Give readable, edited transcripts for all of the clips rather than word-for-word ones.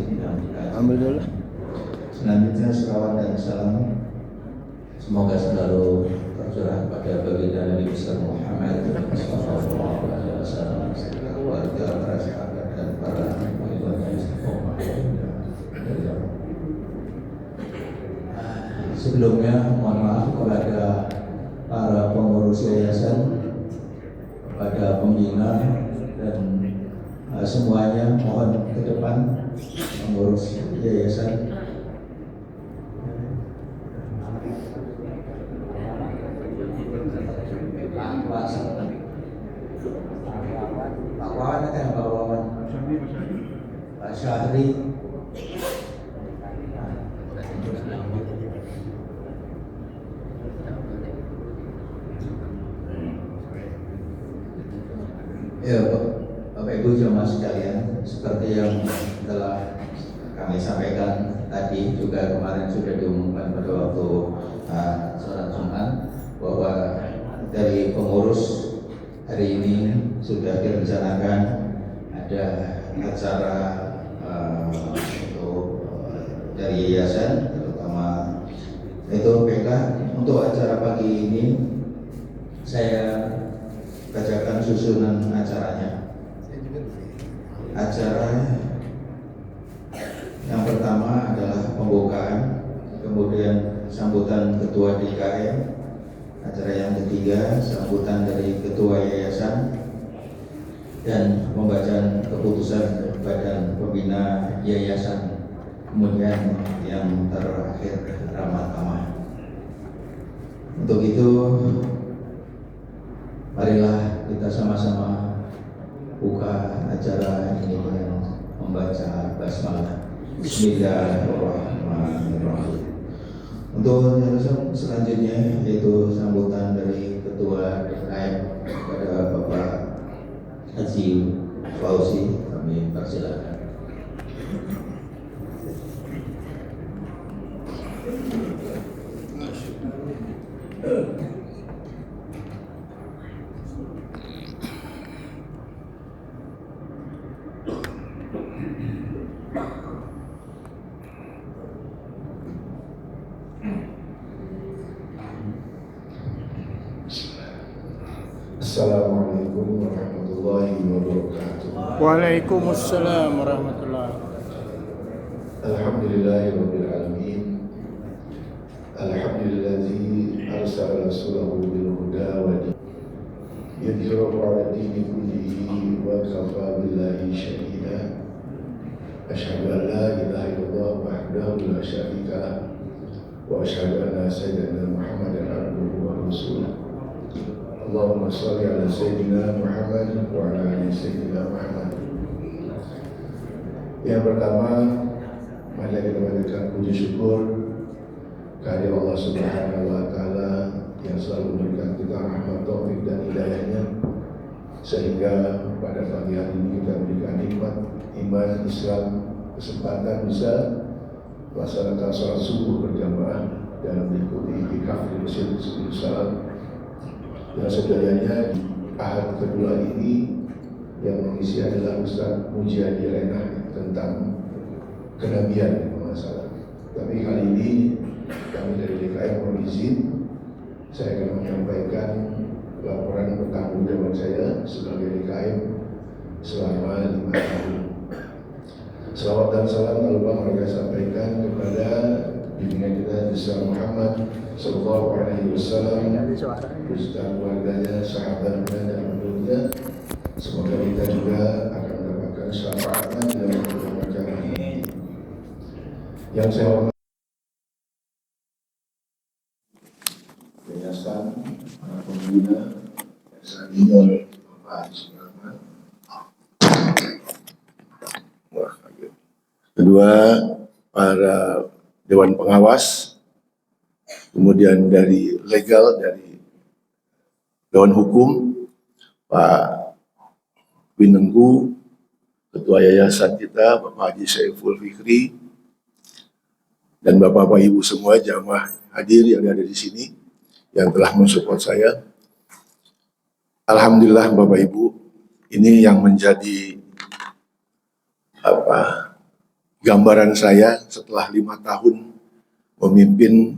sini dan ambil dulu. Selanjutnya selawat dan salam semoga selalu tercurah pada baginda Nabi besar Muhammad sallallahu alaihi wasallam, keluarga, para sahabat dan para pengikutnya istiqomah. Sebelumnya mohon maaf kepada para pengurus yayasan, kepada pembina dan semuanya, mohon ke depan pengurus yayasan. Pak Wawan ada yang Pak Wawan? Pak Syahri. Ya, Bapak Ibu jemaah sekalian, seperti yang telah kami sampaikan tadi, juga kemarin sudah diumumkan pada waktu sholat Jumat, bahwa dari pengurus hari ini sudah direncanakan ada acara dari yayasan, terutama itu PK. Untuk acara pagi ini saya bacakan susunan acaranya. Acara yang pertama adalah pembukaan, kemudian sambutan ketua DKM. Acara yang ketiga sambutan dari ketua yayasan dan pembacaan keputusan badan pembina yayasan. Kemudian yang terakhir ramah tamah. Untuk itu, marilah kita sama-sama buka acara ini dengan membaca basmalah. Bismillahirrahmanirrahim. Untuk yang selanjutnya yaitu sambutan dari Ketua DKM kepada Bapak Haji Fauzi, kami persilakan. Assalamualaikum warahmatullahi wabarakatuh. Waalaikumsalam warahmatullahi wabarakatuh. Alhamdulillahirabbil alamin. Alhamdulillazi arsala rasulahu bil huda wa yudhhirahu 'ala dini kullihi wa kafa billahi shahida. Asyhadu an la ilaha illallah wahdahu la syarika lah wa asyhadu anna sayyidina Muhammadan abduhu wa rasuluh. Allahumma sholli ala sayyidina Muhammad wa ala ali sayyidina Muhammad. Yang pertama, mari kita panjatkan puji syukur kehadirat Allah Subhanahu wa taala yang selalu memberikan kita rahmat, taufik dan hidayahnya, sehingga pada pagi hari ini kita memberikan nikmat iman, Islam, kesempatan bisa melaksanakan sholat subuh berjamaah dan mengikuti iktikaf di Masjid Istiqlal Salam. Yang sebenarnya di ahad kedua ini yang mengisi adalah Ustaz Mujiadi Renah tentang kenabian masalah. Tapi kali ini kami dari DKM mohon izin, saya akan menyampaikan laporan pertanggungjawaban saya sebagai DKM selama 5 tahun. Selawat dan salam tak lupa mereka sampaikan kepada pimpinan kita Besar Muhammad sallallahu alaihi wasallam, beserta keluarganya, sahabatnya dan penduduknya. Semoga kita juga akan mendapatkan syafaatnya dalam acara ini. Yang saya hormati yayasan para pembina yayasan ini oleh Bapak Haji Rahmat. Kedua, para Dewan Pengawas, kemudian dari legal, dari Dewan Hukum, Pak Binenggu, Ketua Yayasan kita, Bapak Haji Saiful Fikri, dan Bapak-Bapak Ibu semua jamaah hadir yang ada di sini, yang telah mensupport saya. Alhamdulillah Bapak Ibu, ini yang menjadi gambaran saya setelah 5 tahun memimpin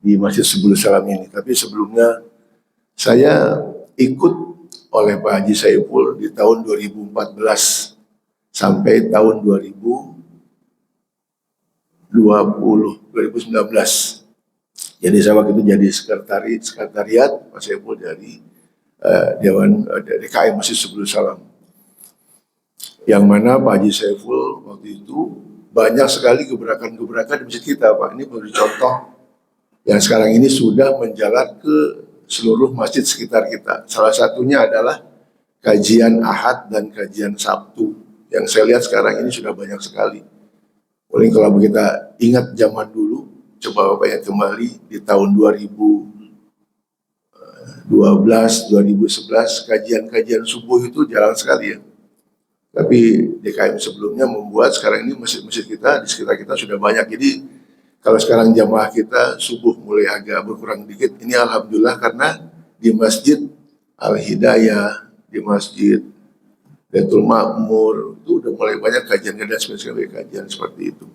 di Masjid Subul Salam ini. Tapi sebelumnya saya ikut oleh Pak Haji Saiful di tahun 2014 sampai tahun 2019. Jadi saya waktu itu jadi sekretariat, Pak Saiful dari Dewan DKM Masjid Subul Salam. Yang mana Pak Haji Saiful waktu itu banyak sekali gebrakan-gebrakan di masjid kita, Pak. Ini baru contoh yang sekarang ini sudah menjalar ke seluruh masjid sekitar kita. Salah satunya adalah kajian Ahad dan kajian Sabtu. Yang saya lihat sekarang ini sudah banyak sekali. Paling kalau kita ingat zaman dulu, coba Bapak ya kembali di tahun 2012, 2011, kajian-kajian subuh itu jarang sekali ya. Tapi DKM sebelumnya membuat sekarang ini masjid-masjid kita di sekitar kita sudah banyak. Jadi kalau sekarang jamaah kita subuh mulai agak berkurang dikit, ini alhamdulillah karena di Masjid Al-Hidayah, di Masjid Baitul Makmur itu udah mulai banyak kajian-kajian seperti itu.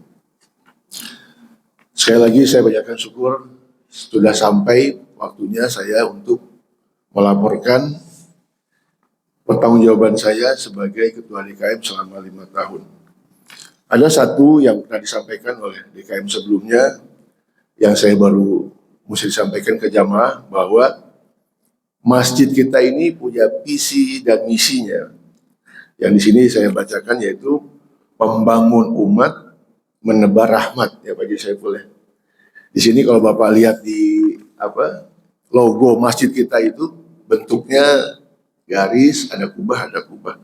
Sekali lagi saya banyakkan syukur sudah sampai waktunya saya untuk melaporkan pertanggungjawaban saya sebagai Ketua DKM selama 5 tahun. Ada satu yang pernah disampaikan oleh DKM sebelumnya, yang saya baru mesti sampaikan ke jamaah, bahwa masjid kita ini punya visi dan misinya. Yang di sini saya bacakan yaitu membangun umat, menebar rahmat, ya Pak Haji Saiful ya. Di sini kalau Bapak lihat di logo masjid kita itu bentuknya garis, ada kubah, ada kubah.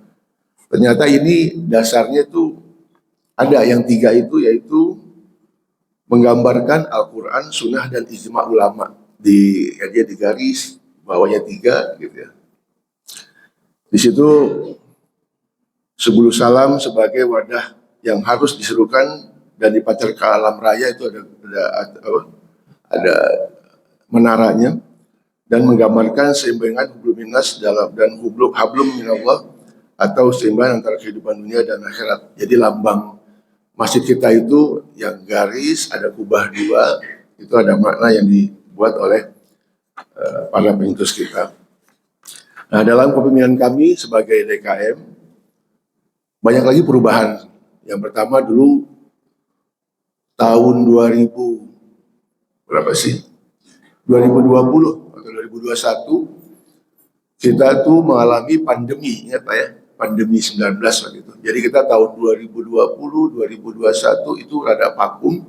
Ternyata ini dasarnya itu ada yang 3 itu, yaitu menggambarkan Al-Quran, Sunnah, dan Ijma' ulama. Di garis, bawahnya 3 gitu ya. Di situ Subul Salam sebagai wadah yang harus diserukan dan dipacar ke alam raya itu ada menaranya, dan menggambarkan seimbangan hublum minas dan hablum minallah, atau seimbangan antara kehidupan dunia dan akhirat. Jadi lambang masjid kita itu yang garis, ada kubah 2, itu ada makna yang dibuat oleh para pengutus kita. Nah, dalam kepemimpinan kami sebagai DKM banyak lagi perubahan. Yang pertama dulu tahun 2000 berapa sih? 2020 atau 2021 kita tuh mengalami pandemi, ingat Pak ya? Pandemi 19 waktu itu. Jadi kita tahun 2020, 2021 itu rada vakum.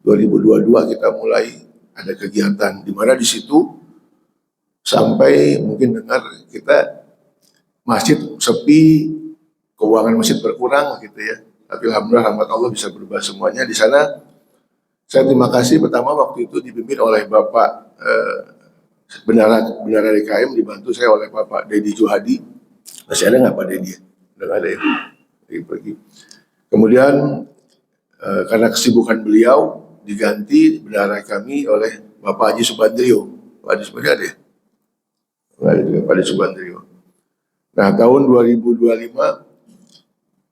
2022 kita mulai ada kegiatan di mana di situ sampai mungkin dengar kita masjid sepi, keuangan masjid berkurang gitu ya. Tapi alhamdulillah rahmat Allah bisa berubah semuanya. Di sana saya terima kasih pertama waktu itu dipimpin oleh Bapak Bendara DKM, dibantu saya oleh Bapak Dedi Juhadi. Masih ada nggak Pak Dedi? Udah nggak ada ya? Pergi. Kemudian karena kesibukan beliau diganti bendara kami oleh Bapak Haji Subandrio. Pak Haji Subandrio ada ya? Nggak ada juga Pak Haji Subandrio. Nah tahun 2025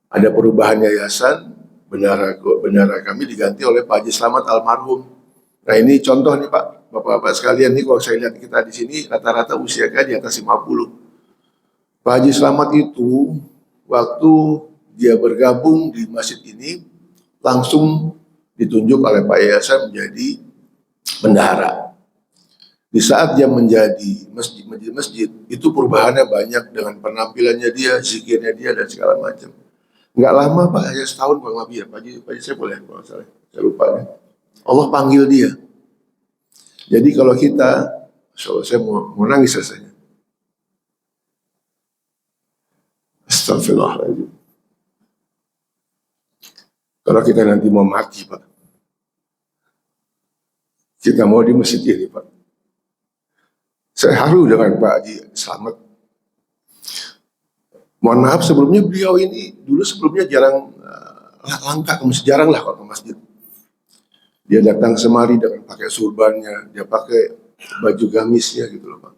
ada perubahan yayasan, bendara kami diganti oleh Pak Haji Slamet almarhum. Nah ini contoh nih Pak, Bapak-bapak sekalian nih, kalau saya lihat kita di sini rata-rata usia kan di atas 50. Pak Haji Slamet itu waktu dia bergabung di masjid ini langsung ditunjuk oleh Pak Yayasan menjadi bendahara. Di saat dia menjadi masjid itu perubahannya banyak dengan penampilannya dia, zikirnya dia dan segala macam. Nggak lama Pak, hanya setahun kurang lebih ya Pak Haji saya boleh kalau salah, saya lupa ya. Allah panggil dia. Jadi kalau kita, saya mau nangis rasanya. Astagfirullahaladzim. Kalau kita nanti mau mati Pak, kita mau di masjid ini Pak. Saya haru dengan Pak Haji Slamet. Mohon maaf sebelumnya beliau ini dulu sebelumnya jarang langka ke masjid, jarang lah kalau ke masjid. Dia datang semari dengan pakai surbannya, dia pakai baju gamisnya gitu loh Pak.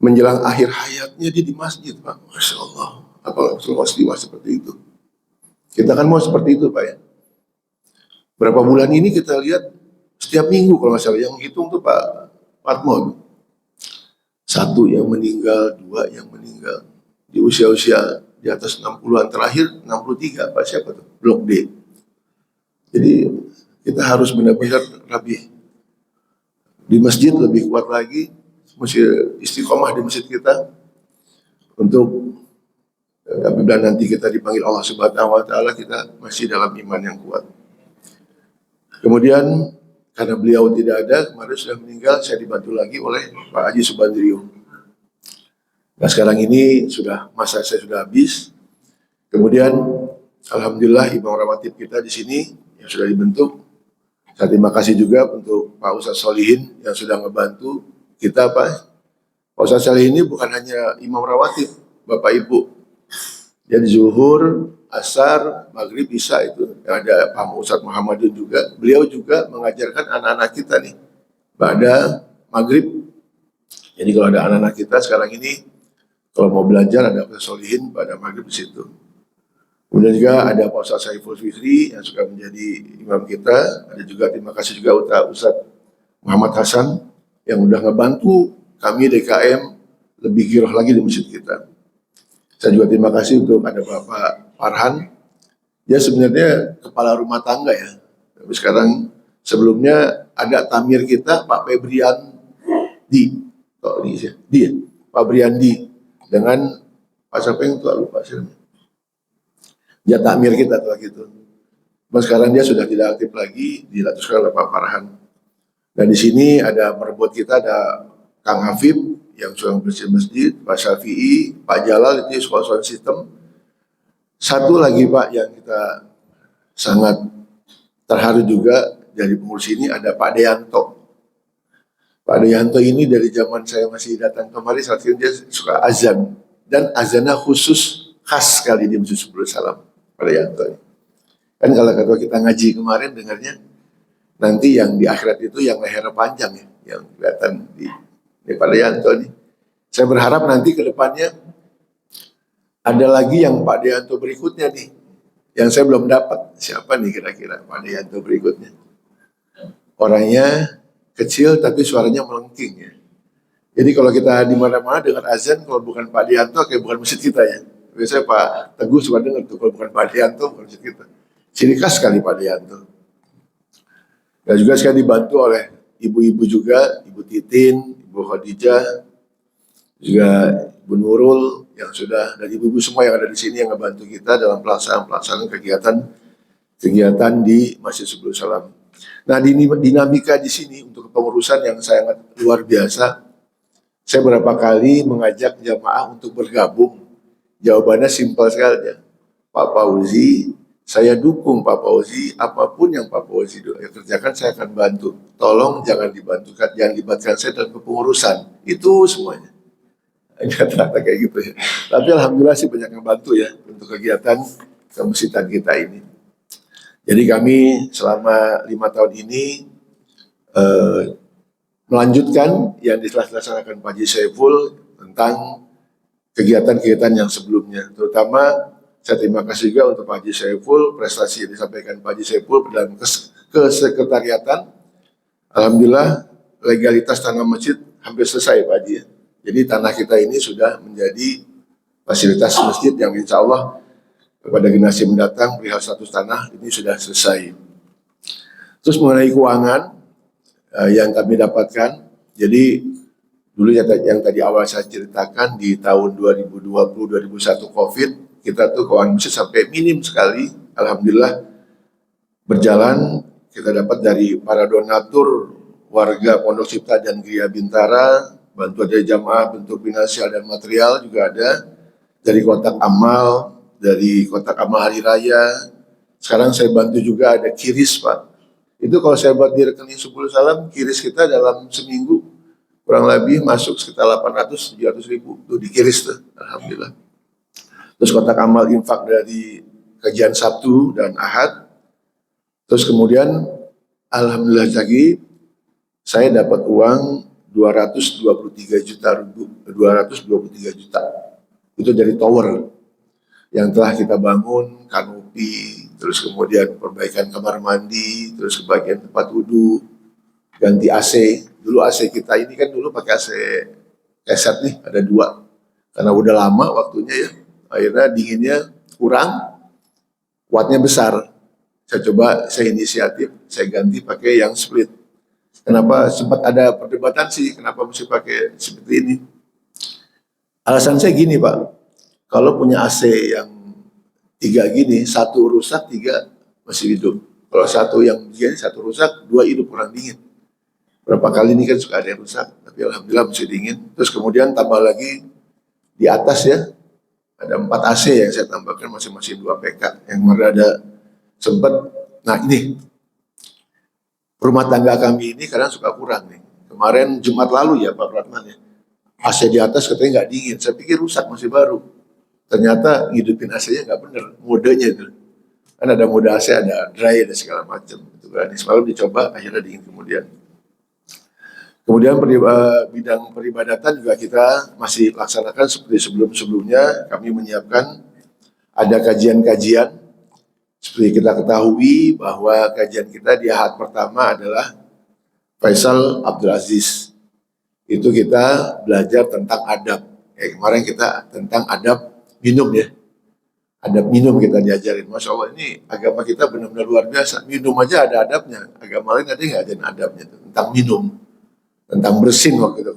Menjelang akhir hayatnya dia di masjid Pak, Masya Allah. Apa Rasulullah seperti itu? Kita kan mau seperti itu Pak ya. Berapa bulan ini kita lihat setiap minggu kalau nggak salah yang hitung tuh Pak Patmo. Satu yang meninggal, dua yang meninggal. Di usia-usia di atas 60-an terakhir, 63 Pak siapa tuh? Blok D. Jadi kita harus benar-benar lebih di masjid lebih kuat lagi, mesti istiqomah di masjid kita untuk apabila nanti kita dipanggil Allah Subhanahu wa taala kita masih dalam iman yang kuat. Kemudian karena beliau tidak ada, kemarin sudah meninggal, saya dibantu lagi oleh Pak Haji Subandrio. Nah sekarang ini sudah masa saya sudah habis. Kemudian alhamdulillah imam rawatib kita di sini yang sudah dibentuk. Saya terima kasih juga untuk Pak Ustadz Solihin yang sudah ngebantu kita Pak. Pak Ustadz Solihin ini bukan hanya imam rawatib, Bapak Ibu. Jadi zuhur, asar, maghrib, isya itu ada Pak Ustadz Muhammadin juga. Beliau juga mengajarkan anak-anak kita nih pada maghrib. Jadi kalau ada anak-anak kita sekarang ini kalau mau belajar ada Pak Solihin pada maghrib di situ. Kemudian juga ada Pak Ustadz Saiful Fikri yang sudah menjadi imam kita. Ada juga terima kasih juga Ustadz Muhammad Hasan yang udah ngebantu kami DKM lebih giroh lagi di masjid kita. Saya juga terima kasih untuk ada Bapak Farhan. Dia sebenarnya kepala rumah tangga ya. Tapi sekarang sebelumnya ada tamir kita Pak Febrian Pak Briandi dengan Pak siapa yang tua lupa sih. Dia takmir kita tuh gitu. Mas sekarang dia sudah tidak aktif lagi, dilatuskan oleh Pak Farhan. Dan di sini ada merebut kita ada Kang Hafib yang sudah bersih masjid, Pak Syafi'i, Pak Jalal itu sekolah sistem. Satu lagi Pak yang kita sangat terharu juga dari pengurus ini ada Pak Deyanto. Pak Deyanto ini dari zaman saya masih datang kemari saat itu dia suka azan dan azannya khusus khas sekali di Masjid Subul Salam. Pada Yanto. Kan kalau kata kita ngaji kemarin dengarnya nanti yang di akhirat itu yang lehernya panjang ya, yang kelihatan di pada Yanto nih. Saya berharap nanti ke depannya ada lagi yang Pak Deyanto berikutnya nih, yang saya belum dapat siapa nih kira-kira Pak Deyanto berikutnya. Orangnya kecil tapi suaranya melengking ya. Jadi kalau kita di mana-mana dengar azan kalau bukan Pak Deyanto kayak bukan masjid kita ya. Biasanya Pak Teguh suka dengar tuh, kalau bukan Pak Deyanto, bukan kita. Ciri khas sekali Pak Deyanto. Dan juga sekali dibantu oleh ibu-ibu juga, Ibu Titin, Ibu Khadijah, juga Ibu Nurul, yang sudah, dan ibu-ibu semua yang ada di sini yang membantu kita dalam pelaksanaan kegiatan di Masjid Subul Salam. Nah, dinamika di sini untuk kepengurusan yang sangat luar biasa. Saya beberapa kali mengajak jamaah untuk bergabung. Jawabannya simpel sekali ya. Pak Fauzi, saya dukung Pak Fauzi, apapun yang Pak Fauzi kerjakan saya akan bantu. Tolong jangan libatkan saya dalam kepengurusan. Itu semuanya. Kata-kata kayak gitu ya. Tapi alhamdulillah sih banyak yang bantu ya untuk kegiatan kemasjidan kita ini. Jadi kami selama 5 tahun ini melanjutkan yang dilaksanakan Pak Haji Saiful tentang kegiatan-kegiatan yang sebelumnya, terutama saya terima kasih juga untuk Pak Haji Saiful, prestasi yang disampaikan Pak Haji Saiful dalam kesekretariatan. Alhamdulillah legalitas tanah masjid hampir selesai Pak Haji. Jadi tanah kita ini sudah menjadi fasilitas masjid yang insya Allah kepada generasi mendatang perihal status tanah ini sudah selesai. Terus mengenai keuangan yang kami dapatkan, jadi dulu yang tadi awal saya ceritakan di tahun 2020-2021 COVID, kita tuh keuangan masjid sampai minim sekali. Alhamdulillah berjalan, kita dapat dari para donatur warga Pondok Cipta dan Gria Bintara, bantuan dari jamaah bentuk finansial dan material juga ada, dari kotak amal, dari kotak amal hari raya. Sekarang saya bantu juga ada kiris Pak. Itu kalau saya buat di rekening Subul Salam, kiris kita dalam seminggu kurang lebih masuk sekitar 800-700 ribu tuh dikiris tuh, alhamdulillah. Terus kotak amal infak dari kajian Sabtu dan Ahad. Terus kemudian alhamdulillah lagi saya dapat uang 223 juta. Itu dari tower. yang telah kita bangun, kanopi, terus kemudian perbaikan kamar mandi, terus kebagian tempat wudhu, ganti AC. Dulu AC kita ini kan dulu pakai AC keset nih, ada 2. Karena udah lama waktunya ya, akhirnya dinginnya kurang, wattnya besar. Saya inisiatif, saya ganti pakai yang split. Kenapa sempat ada perdebatan sih, kenapa mesti pakai seperti ini? Alasan saya gini Pak, kalau punya AC yang 3 gini, 1 rusak, 3 masih hidup. Kalau 1 yang begini, 1 rusak, 2 hidup kurang dingin. Berapa kali ini kan suka ada yang rusak, tapi alhamdulillah masih dingin. Terus kemudian tambah lagi di atas ya, ada 4 AC yang saya tambahkan masing-masing 2 PK. Yang kemarin ada sempat, nah ini rumah tangga kami ini kadang suka kurang nih. Kemarin Jumat lalu ya Pak Pratman ya, AC di atas katanya nggak dingin. Saya pikir rusak, masih baru. Ternyata ngidupin AC-nya nggak bener, modenya itu. Kan ada mode AC, ada dry, ada segala macam. Itu kan semalam dicoba, akhirnya dingin kemudian. Kemudian bidang peribadatan juga kita masih laksanakan seperti sebelum-sebelumnya. Kami menyiapkan ada kajian-kajian. Seperti kita ketahui bahwa kajian kita di ahad pertama adalah Faisal Abdul Aziz. Itu kita belajar tentang adab. Kemarin kita tentang adab minum ya. Adab minum kita diajarin. Masya Allah, ini agama kita benar-benar luar biasa. Minum aja ada adabnya. Agama lain ada nggak ajarin adabnya tentang minum, tentang bersin waktu itu.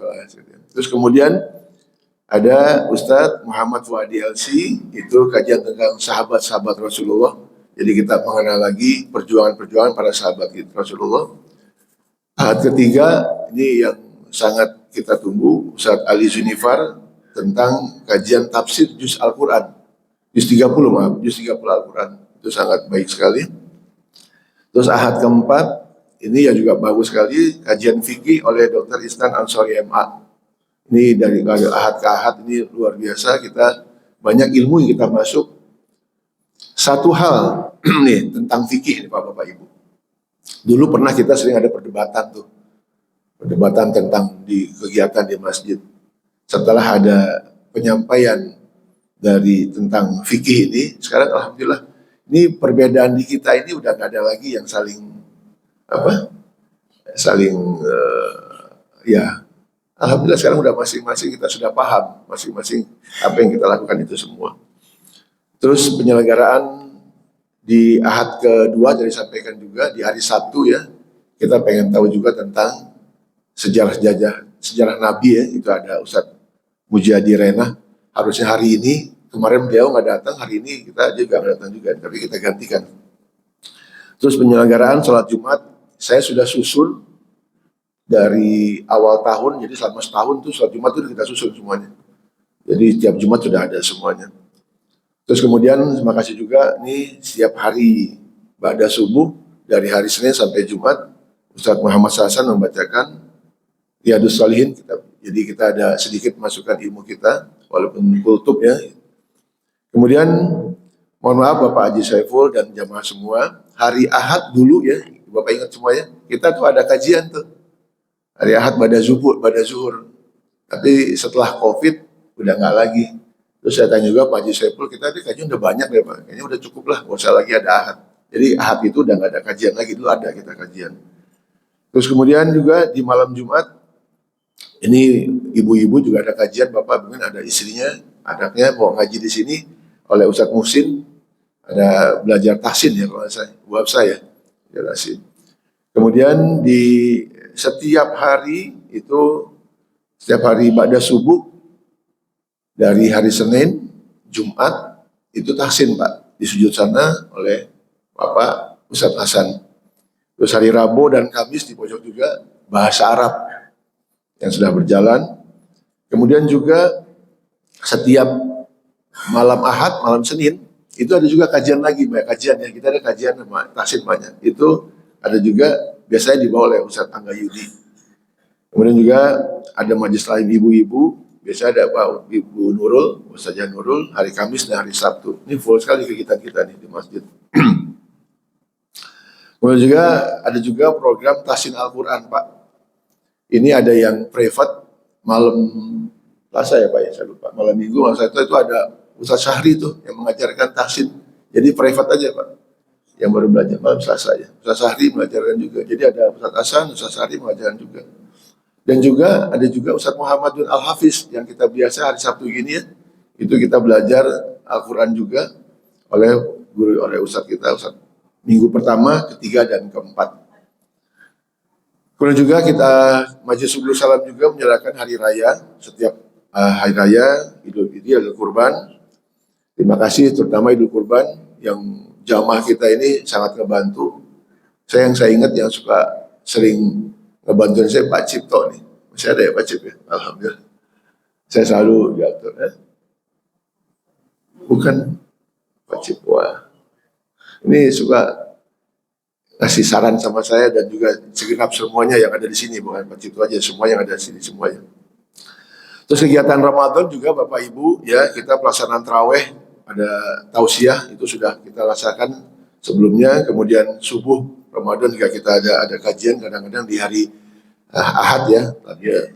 Terus kemudian ada Ustadz Muhammad Fuadi LC, itu kajian tentang sahabat-sahabat Rasulullah. Jadi kita mengenal lagi perjuangan-perjuangan para sahabat Rasulullah. Ahad ketiga ini yang sangat kita tunggu, Ustadz Ali Zunifar tentang kajian tafsir juz Al-Quran. Juz 30 maaf, juz 30 Al-Quran. Itu sangat baik sekali. Terus ahad keempat, ini yang juga bagus sekali, kajian fikih oleh Dr. Isnan Ansori MA. Ini dari ahad ke ahad, ini luar biasa, kita banyak ilmu yang kita masuk. Satu hal nih tentang fikih nih Bapak Ibu. Dulu pernah kita sering ada perdebatan tuh. Perdebatan tentang di kegiatan di masjid. Setelah ada penyampaian dari tentang fikih ini, sekarang alhamdulillah ini perbedaan di kita ini udah nggak ada lagi yang saling ya alhamdulillah sekarang udah masing-masing kita sudah paham masing-masing apa yang kita lakukan itu semua. Terus penyelenggaraan di ahad kedua dari sampaikan juga di hari Sabtu ya, kita pengen tahu juga tentang sejarah Nabi ya, itu ada Ustadz Mujadi Rena. Harusnya hari ini, kemarin beliau nggak datang, hari ini kita juga nggak datang juga, tapi kita gantikan. Terus penyelenggaraan sholat Jumat, saya sudah susun dari awal tahun, jadi selama setahun tuh sholat Jumat itu kita susun semuanya. Jadi tiap Jumat sudah ada semuanya. Terus kemudian terima kasih juga nih setiap hari ba'da subuh dari hari Senin sampai Jumat Ustadz Muhammad Hasan membacakan Riyadhus Shalihin. Jadi kita ada sedikit masukan ilmu kita walaupun kultub ya. Kemudian mohon maaf Bapak Haji Saiful dan jamaah semua, hari Ahad dulu ya, Bapak ingat semuanya, kita tuh ada kajian tuh. Hari Ahad pada zuhur. Tapi setelah Covid udah nggak lagi. Terus saya tanya juga Pak Haji Saiful, kita tadi kajian udah banyak ya Pak, kayaknya udah cukup lah, nggak usah lagi ada Ahad. Jadi Ahad itu udah nggak ada kajian lagi, dulu ada kita kajian. Terus kemudian juga di malam Jumat, ini ibu-ibu juga ada kajian, Bapak mungkin ada istrinya, anaknya mau ngaji di sini oleh Ustadz Muhsin, ada belajar tahsin ya kalau saya, buat saya, ya tahsin. Kemudian di setiap hari itu, setiap hari ba'da subuh, dari hari Senin, Jumat, itu tahsin Pak, di sujud sana oleh Bapak Ustadz Hasan. Terus hari Rabu dan Kamis di pojok juga bahasa Arab yang sudah berjalan. Kemudian juga setiap malam Ahad, malam Senin, itu ada juga kajian lagi, banyak kajian ya. Kita ada kajian sama tahsin banyak. Itu ada juga biasanya dibawa oleh Ustadz Angga Yudi. Kemudian juga ada majelis lain ibu-ibu. Biasanya ada Pak Ibu Nurul, Ustazah Nurul, hari Kamis dan hari Sabtu. Ini full sekali kegiatan kita nih di masjid. Kemudian juga ada juga program tahsin Al-Quran Pak. Ini ada yang private malam Selasa ya Pak ya, saya lupa. Malam Minggu, malam Sabtu itu ada Ustaz Syahri tuh yang mengajarkan tahsin. Jadi private aja Pak, yang baru belajar malam Selasa ya. Ustaz Syahri mengajarkan juga. Jadi ada Ustaz Hasan, Ustaz Syahri mengajarkan juga. Dan juga ada juga Ustaz Muhammadun Al-Hafiz yang kita biasa hari Sabtu gini ya. Itu kita belajar Al-Quran juga oleh Ustaz kita, Ustaz minggu pertama, ketiga, dan keempat. Kemudian juga kita Majelis Subuh Salam juga menyerahkan hari raya, setiap hari raya, Idul Fitri, Idul Kurban. Terima kasih terutama Idul Kurban yang jamaah kita ini sangat ngebantu. Yang saya ingat yang suka sering ngebantuin saya Pak Cipto nih. Masih ada ya Pak Cip ya? Alhamdulillah. Saya selalu diatur ya. Bukan Pak Cip, wah. Ini suka kasih saran sama saya dan juga segenap semuanya yang ada di sini, bukan Pak Cipto aja, semua yang ada di sini semuanya. Terus kegiatan Ramadan juga Bapak Ibu ya, kita pelaksanaan taraweh, ada tausiah itu sudah kita laksanakan sebelumnya, kemudian subuh Ramadan juga kita ada kajian kadang-kadang di hari Ahad ya,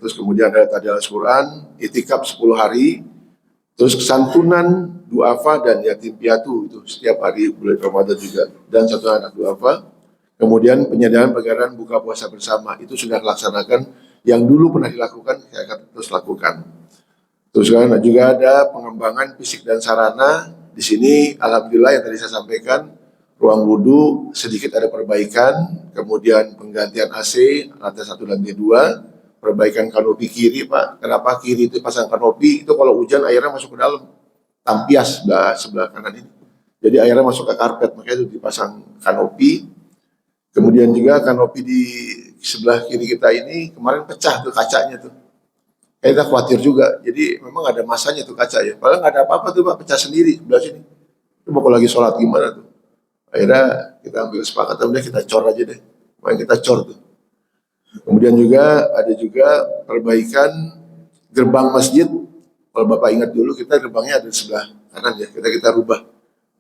terus kemudian ada tadabbur Quran, itikaf 10 hari, terus santunan duafa dan yatim piatu itu setiap hari bulan Ramadan juga, dan satu anak duafa. Kemudian penyediaan penyelenggaraan buka puasa bersama itu sudah dilaksanakan, yang dulu pernah dilakukan saya akan terus lakukan. Terus kan juga ada pengembangan fisik dan sarana di sini. Alhamdulillah yang tadi saya sampaikan, ruang wudhu sedikit ada perbaikan, kemudian penggantian AC lantai 1 dan lantai 2, perbaikan kanopi kiri Pak. Kenapa kiri itu pasang kanopi? Itu kalau hujan airnya masuk ke dalam, tampias sebelah kanan ini. Jadi airnya masuk ke karpet, makanya itu dipasang kanopi. Kemudian juga kanopi di sebelah kiri kita ini kemarin pecah tuh kacanya tuh. Kita khawatir juga. Jadi memang ada masanya tuh kaca ya. Padahal nggak ada apa-apa tuh Pak, pecah sendiri sebelah sini. Coba kalau lagi sholat gimana tuh? Akhirnya kita ambil kesepakatan, udah kita cor aja deh. Makanya kita cor tuh. Kemudian juga ada juga perbaikan gerbang masjid. Kalau Bapak ingat dulu kita gerbangnya ada di sebelah kanan ya. Kita rubah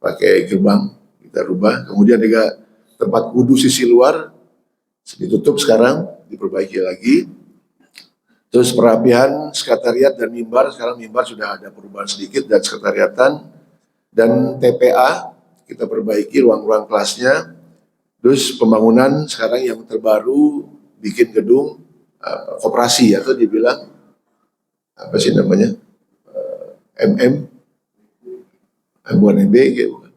pakai gerbang, kita rubah. Kemudian juga tempat wudhu sisi luar ditutup sekarang, diperbaiki lagi. Terus perapihan sekretariat dan mimbar, sekarang mimbar sudah ada perubahan sedikit dan sekretariatan. Dan TPA kita perbaiki ruang-ruang kelasnya. Terus pembangunan sekarang yang terbaru bikin gedung koperasi atau dibilang apa sih namanya, bukan BG bukan,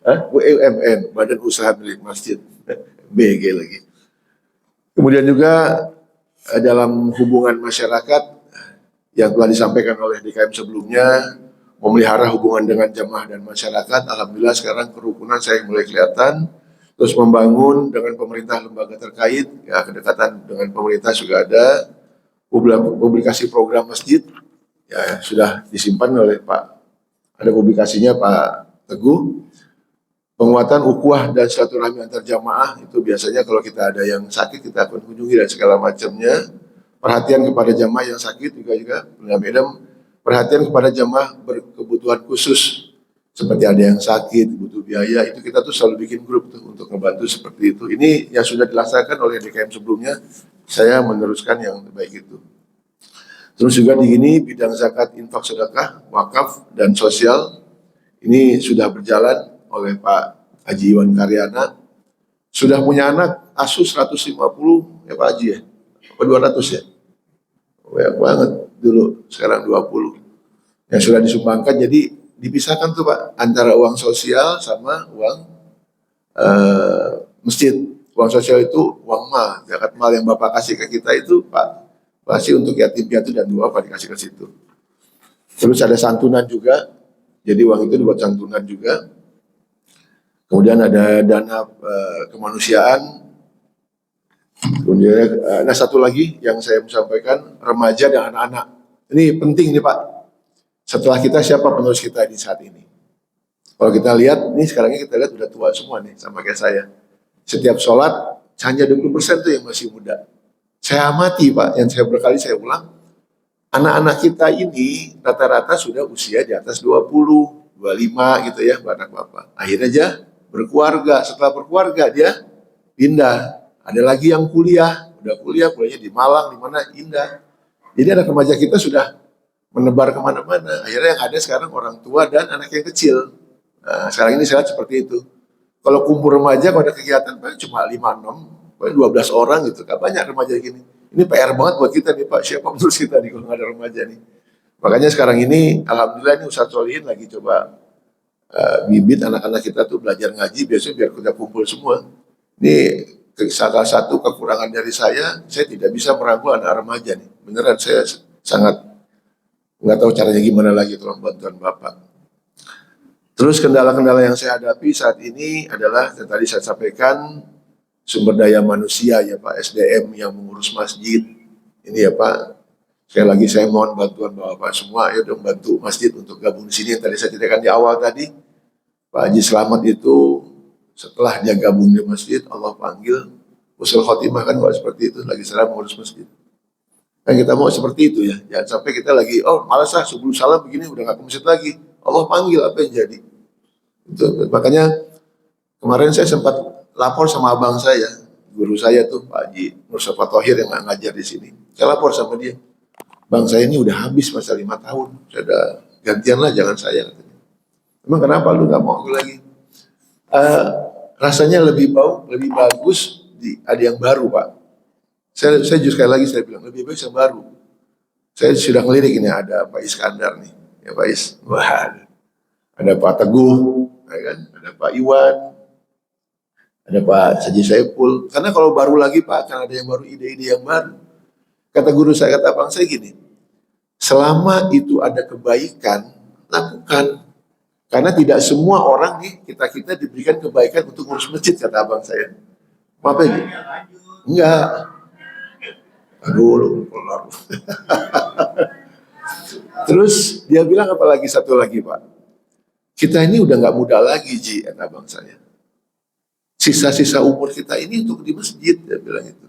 BUMN, Badan Usaha Milik Masjid, BG lagi. Kemudian juga dalam hubungan masyarakat yang telah disampaikan oleh DKM sebelumnya, memelihara hubungan dengan jamaah dan masyarakat. Alhamdulillah sekarang kerukunan saya mulai kelihatan. Terus membangun dengan pemerintah lembaga terkait, ya kedekatan dengan pemerintah juga ada. Publikasi program masjid ya sudah disimpan oleh Pak, ada publikasinya Pak Teguh. Penguatan ukhuwah dan silaturahmi antar jamaah itu biasanya kalau kita ada yang sakit kita akan kunjungi dan segala macamnya. Perhatian kepada jamaah yang sakit juga perhatian kepada jamaah berkebutuhan khusus seperti ada yang sakit butuh biaya, itu kita tuh selalu bikin grup tuh untuk membantu seperti itu. Ini yang sudah dilaksanakan oleh DKM sebelumnya, saya meneruskan yang terbaik itu. Terus juga di sini bidang zakat, infak, sedekah, wakaf dan sosial ini sudah berjalan oleh Pak Haji Iwan Karyana. Sudah punya anak asuh 150 ya Pak Haji ya, apa 200 ya, banyak banget dulu, sekarang 20 yang sudah disumbangkan. Jadi dipisahkan tuh Pak antara uang sosial sama uang masjid. Uang sosial itu uang mal, zakat mal yang Bapak kasih ke kita itu Pak kasih untuk yatim piatu dan duafa dikasih ke situ. Terus ada santunan juga, jadi uang itu dibuat santunan juga. Kemudian ada dana kemanusiaan. Kemudian ada satu lagi yang saya mau sampaikan, remaja dan anak-anak. Ini penting nih Pak. Setelah kita siapa penerus kita di saat ini? Kalau kita lihat, ini sekarangnya kita lihat udah tua semua nih, sama kayak saya. Setiap sholat, hanya 20% tuh yang masih muda. Saya amati Pak, yang saya berkali saya ulang, anak-anak kita ini rata-rata sudah usia di atas 20, 25 gitu ya, anak Bapak. Akhirnya aja berkeluarga, setelah berkeluarga dia pindah. Ada lagi yang kuliahnya di Malang, di mana indah. Jadi anak remaja kita sudah menebar kemana-mana. Akhirnya yang ada sekarang orang tua dan anak yang kecil. Nah, sekarang ini saya lihat seperti itu. Kalau kumpul remaja, kalau ada kegiatan paling cuma 5-6, paling 12 orang gitu. Gak banyak remaja gini. Ini PR banget buat kita nih Pak. Siapa menurut kita nih kalau nggak ada remaja nih. Makanya sekarang ini, alhamdulillah ini Ustadz Solihin lagi coba bibit anak-anak kita tuh belajar ngaji, biasanya biar kita kumpul semua. Ini salah satu kekurangan dari saya tidak bisa merangkul anak remaja nih. Beneran saya sangat nggak tahu caranya gimana lagi, tolong bantuan Bapak. Terus kendala-kendala yang saya hadapi saat ini adalah yang tadi saya sampaikan, sumber daya manusia ya Pak, SDM yang mengurus masjid. Ini ya Pak, sekali lagi saya mohon bantuan Bapak semua, ya dong bantu masjid untuk gabung di sini. Yang tadi saya ceritakan di awal tadi, Pak Haji Slamet itu setelah dia gabung di masjid, Allah panggil, usul khotimah kan Pak seperti itu, lagi serah mengurus masjid. Kan kita mau seperti itu ya, jangan sampai kita lagi, oh malas lah subuh salam begini udah gak ke masjid lagi. Allah panggil apa yang jadi. Itu, makanya kemarin saya sempat lapor sama abang saya, guru saya tuh Pak Haji Nursafa Thohir yang ngajar di sini. Saya lapor sama dia, bang saya ini udah habis masa 5 tahun, saya udah gantian lah jangan saya. Katanya. Emang kenapa lu gak mau aku lagi? Rasanya lebih bagus ada yang baru Pak. Saya juga sekali lagi saya bilang lebih baik yang baru. Saya sudah ngelirik ini ada Pak Iskandar nih, ya Pak Is, wah, ada Pak Teguh, ya kan? Ada Pak Iwan, ada Pak Saji Saipul. Karena kalau baru lagi Pak akan ada yang baru, ide-ide yang baru. Kata guru saya, kata abang saya gini, selama itu ada kebaikan, lakukan. Karena tidak semua orang nih kita diberikan kebaikan untuk ngurus masjid, kata abang saya. Apa ini? Enggak. Aduh, lu keluar. Terus dia bilang apa lagi, satu lagi Pak. Kita ini udah nggak muda lagi Ji, kata abang saya. Sisa-sisa umur kita ini untuk di masjid, dia bilang itu.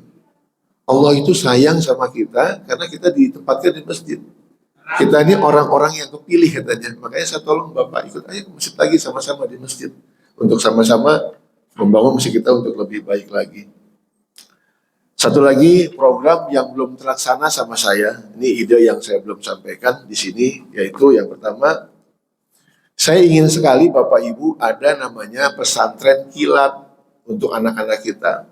Allah itu sayang sama kita karena kita ditempatkan di masjid. Kita ini orang-orang yang kepilih katanya. Makanya saya tolong Bapak ikut aja ke masjid lagi sama-sama di masjid. Untuk sama-sama membangun masjid kita untuk lebih baik lagi. Satu lagi program yang belum terlaksana sama saya, ini ide yang saya belum sampaikan di sini, yaitu yang pertama, saya ingin sekali Bapak Ibu ada namanya pesantren kilat untuk anak-anak kita.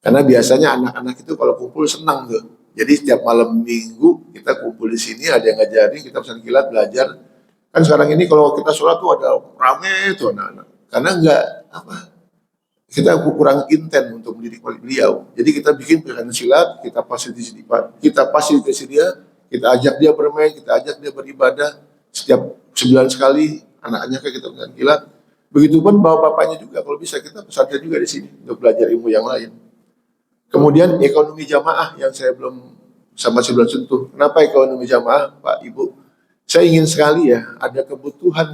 Karena biasanya anak-anak itu kalau kumpul senang tuh. Jadi setiap malam minggu kita kumpul di sini, ada yang ngajarin, kita pesantren kilat belajar. Kan sekarang ini kalau kita sholat tuh ada rame tuh anak-anak. Karena enggak kita kurang intent untuk mendidik beliau. Jadi kita bikin pesantren silat, kita fasilitasi dia, kita ajak dia bermain, kita ajak dia beribadah. Setiap sebulan sekali anaknya ke kita pesantren kilat. Begitupun bapak-bapaknya juga, kalau bisa kita pesantren juga di sini untuk belajar ilmu yang lain. Kemudian ekonomi jamaah yang saya belum sentuh. Kenapa ekonomi jamaah, Pak Ibu? Saya ingin sekali ya ada kebutuhan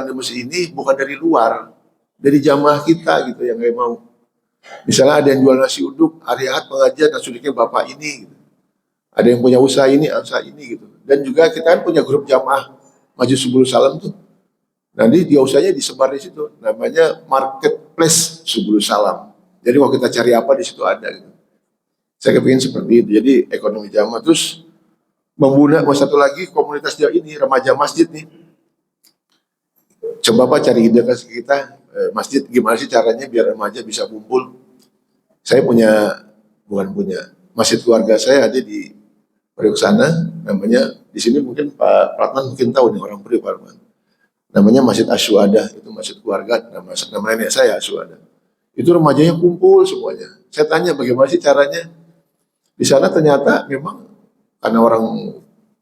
di masjid ini bukan dari luar. Dari jamaah kita gitu yang kayak mau. Misalnya ada yang jual nasi uduk, hari Ahad pengajian nasi uduknya bapak ini. Gitu. Ada yang punya usaha ini, usaha ini gitu. Dan juga kita kan punya grup jamaah Maju Subul Salam tuh. Nanti dia usahanya disebar di situ. Namanya Marketplace Subul Salam. Jadi kalau kita cari apa di situ ada gitu. Saya kepingin seperti itu. Jadi ekonomi jamaah terus membuat satu lagi komunitas dia ini remaja masjid nih. Coba Pak cari ide ke kita. Masjid gimana sih caranya biar remaja bisa kumpul. Saya bukan punya masjid keluarga saya ada di Priok sana, namanya di sini mungkin Pak Pratman mungkin tahu nih orang Priok Pak. Namanya Masjid Asyuada, itu masjid keluarga, nama nenek saya Asyuada. Itu remajanya kumpul semuanya. Saya tanya bagaimana sih caranya. Di sana ternyata memang karena orang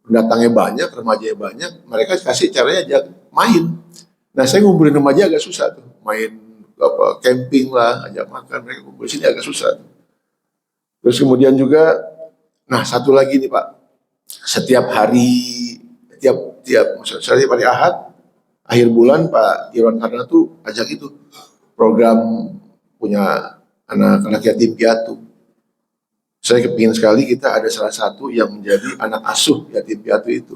pendatangnya banyak, remajanya banyak, mereka kasih caranya ajak main. Nah saya ngumpulin remaja agak susah tuh, main camping lah, ajak makan, mereka kumpul di sini agak susah. Terus kemudian juga, nah satu lagi nih Pak, setiap hari Ahad, akhir bulan Pak Irwan Karna tuh ajak itu program punya anak-anak yatim piatu. Saya kepingin sekali kita ada salah satu yang menjadi anak asuh yatim piatu itu.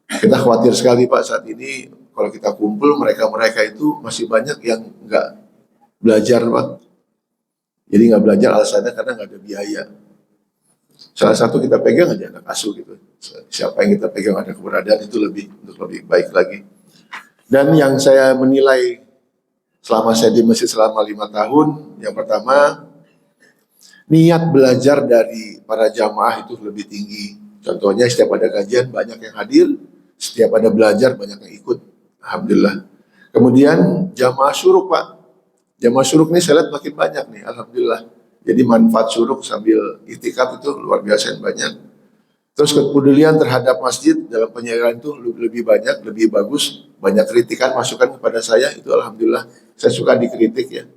Kita khawatir sekali Pak saat ini kalau kita kumpul mereka itu masih banyak yang nggak belajar Pak. Jadi nggak belajar alasannya karena nggak ada biaya. Salah satu kita pegang aja anak asuh gitu. siapa yang kita pegang ada keberadaan itu untuk lebih baik lagi. Dan yang saya menilai selama saya di masjid selama 5 tahun, yang pertama, niat belajar dari para jamaah itu lebih tinggi. Contohnya setiap ada kajian banyak yang hadir, setiap ada belajar banyak yang ikut. Alhamdulillah. Kemudian jamaah syuruk Pak. Jamaah syuruk ini saya lihat makin banyak nih, Alhamdulillah. Jadi manfaat syuruk sambil itikaf itu luar biasa banyak. Terus kepedulian terhadap masjid dalam penyelenggaraan itu lebih banyak, lebih bagus. Banyak kritikan, masukan kepada saya, itu Alhamdulillah. Saya suka dikritik ya.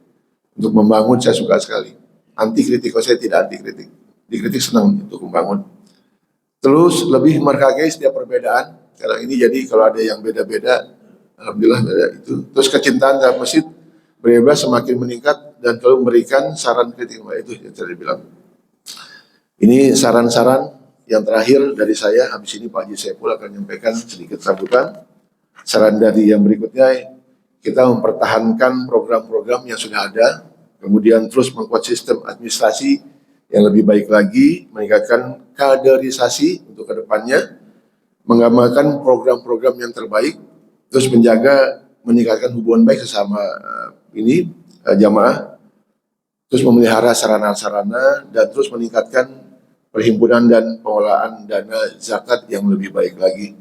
Untuk membangun saya suka sekali. Anti kritik, kalau saya tidak anti kritik. Dikritik senang untuk membangun. Terus lebih menghargai setiap perbedaan. Sekarang ini jadi kalau ada yang beda-beda, Alhamdulillah ada itu. Terus kecintaan terhadap masjid berbeda semakin meningkat dan selalu memberikan saran kritik. Itu yang saya bilang. Ini saran-saran yang terakhir dari saya. Habis ini Pak Haji Saiful akan menyampaikan sedikit sambutan. Saran dari yang berikutnya, kita mempertahankan program-program yang sudah ada, kemudian terus membuat sistem administrasi yang lebih baik lagi, meningkatkan kaderisasi untuk kedepannya, mengamalkan program-program yang terbaik, terus meningkatkan hubungan baik sesama jamaah, terus memelihara sarana-sarana, dan terus meningkatkan perhimpunan dan pengelolaan dana zakat yang lebih baik lagi.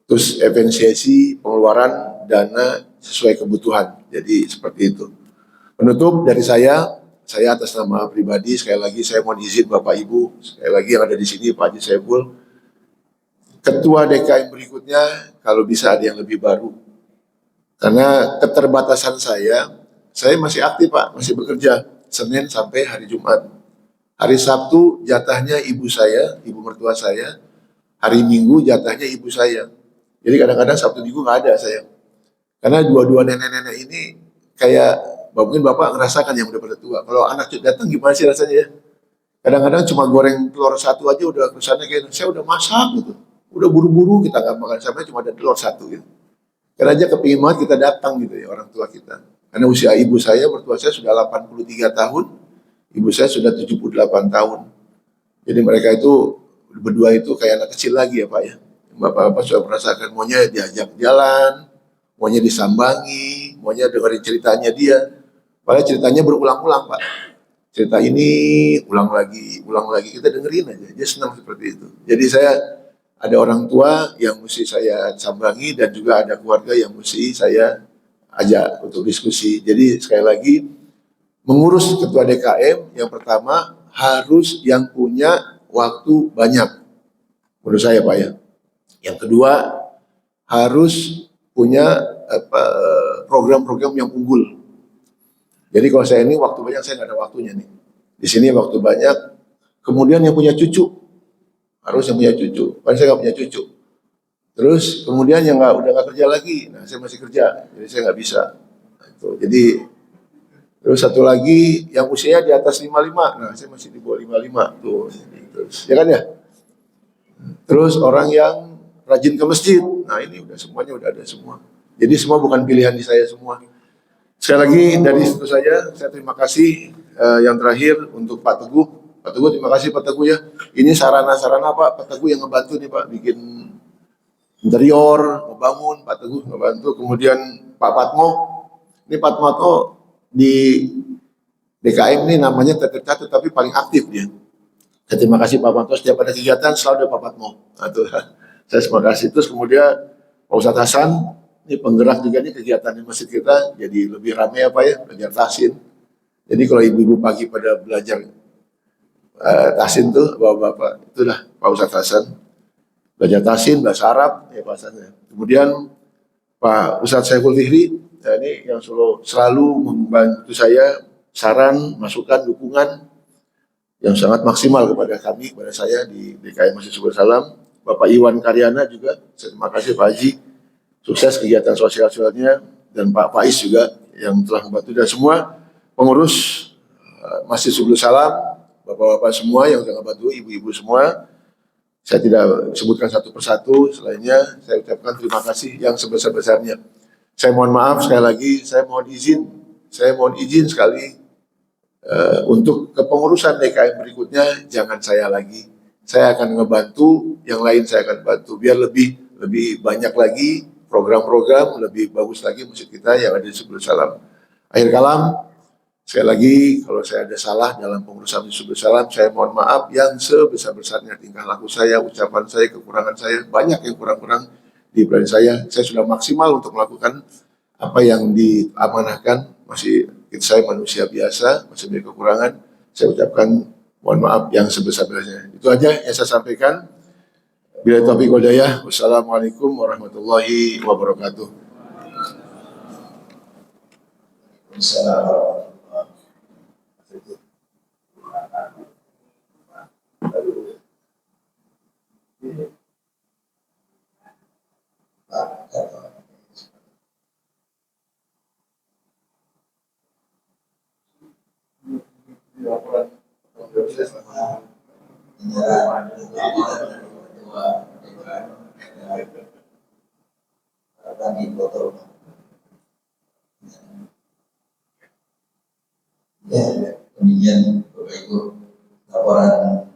Terus efisiensi pengeluaran dana sesuai kebutuhan. Jadi seperti itu. Penutup dari saya atas nama pribadi sekali lagi saya mohon izin Bapak Ibu, sekali lagi yang ada di sini Pak Haji Saiful, Ketua DKM berikutnya kalau bisa ada yang lebih baru. Karena keterbatasan saya masih aktif Pak, masih bekerja Senin sampai hari Jumat. Hari Sabtu jatahnya ibu saya, ibu mertua saya. Hari Minggu jatahnya ibu saya. Jadi kadang-kadang Sabtu Minggu nggak ada saya. Karena dua-dua nenek-nenek ini kayak, mungkin Bapak ngerasakan yang udah pada tua. Kalau anak datang gimana sih rasanya ya? Kadang-kadang cuma goreng telur satu aja udah kesannya kayak, saya udah masak gitu. Udah buru-buru kita nggak makan, sampai cuma ada telur satu gitu. Karena aja kepingin banget kita datang gitu ya orang tua kita. Karena usia ibu saya, mertua saya sudah 83 tahun. Ibu saya sudah 78 tahun. Jadi mereka itu berdua itu kayak anak kecil lagi ya Pak ya. Bapak-bapak sudah merasakan, maunya diajak jalan, maunya disambangi, maunya dengerin ceritanya dia. Padahal ceritanya berulang-ulang Pak. Cerita ini ulang lagi, kita dengerin aja. Dia senang seperti itu. Jadi saya ada orang tua yang mesti saya sambangi dan juga ada keluarga yang mesti saya ajak untuk diskusi. Jadi sekali lagi, mengurus ketua DKM yang pertama harus yang punya waktu banyak. Menurut saya Pak ya. Yang kedua harus punya program-program yang unggul. Jadi kalau saya ini waktu banyak, saya nggak ada waktunya nih. Di sini waktu banyak. Kemudian yang punya cucu, harus yang punya cucu. Karena saya nggak punya cucu. Terus kemudian yang udah nggak kerja lagi, nah saya masih kerja, jadi saya nggak bisa. Nah, itu. Jadi terus satu lagi yang usianya di atas 55, nah saya masih di bawah 55 tuh. Terus, ya kan ya. Terus orang yang rajin ke masjid, nah ini udah semuanya udah ada semua. Jadi semua bukan pilihan di saya semua. Sekali lagi dari situ saya terima kasih. Yang terakhir untuk Pak Teguh. Pak Teguh terima kasih Pak Teguh ya. Ini sarana-sarana Pak Teguh yang ngebantu nih Pak, bikin interior, ngebangun, Pak Teguh ngebantu. Kemudian Pak Patmo, ini Pak Patmo di DKM ini namanya tercatat tapi paling aktif dia. Terima kasih Pak Patmo, setiap ada kegiatan selalu ada Pak Patmo. Nah, tuh. Saya terima kasih. Terus kemudian Pak Ustadz Hasan, ini penggerak juga nih kegiatan di masjid kita, jadi lebih ramai apa ya, belajar tahsin. Jadi kalau ibu-ibu pagi pada belajar tahsin tuh, bapak-bapak, itulah Pak Ustadz Hasan. Belajar tahsin, bahasa Arab, ya bahasanya. Kemudian Pak Ustadz Saiful Fihri, ya ini yang selalu membantu saya, saran, masukan, dukungan, yang sangat maksimal kepada kami, kepada saya di DKM Masjid Subur Salam. Bapak Iwan Karyana juga, terima kasih Pak Haji, sukses kegiatan sosial-sosialnya, dan Pak Faiz juga yang telah membantu, dan semua pengurus Masjid Subur Salam, bapak-bapak semua yang sudah membantu, ibu-ibu semua. Saya tidak sebutkan satu persatu, selainnya saya ucapkan terima kasih yang sebesar-besarnya. Saya mohon maaf sekali lagi, saya mohon izin sekali untuk kepengurusan DKM berikutnya jangan saya lagi. saya akan ngebantu, yang lain saya akan bantu biar lebih banyak lagi program-program, lebih bagus lagi masjid kita yang ada di Subul Salam. Akhir kalam, sekali lagi kalau saya ada salah dalam pengurusan Subul Salam, saya mohon maaf yang sebesar-besarnya. Tingkah laku saya, ucapan saya, kekurangan saya, banyak yang kurang-kurang di pribadi saya. Saya sudah maksimal untuk melakukan apa yang diamanahkan. Masih saya manusia biasa, masih banyak kekurangan. Saya ucapkan mohon maaf yang sebesar-besarnya. Itu aja yang saya sampaikan. Bila taufiq wal hidayah. Wassalamualaikum warahmatullahi wabarakatuh. Ya, demikian Bapak Ibu laporan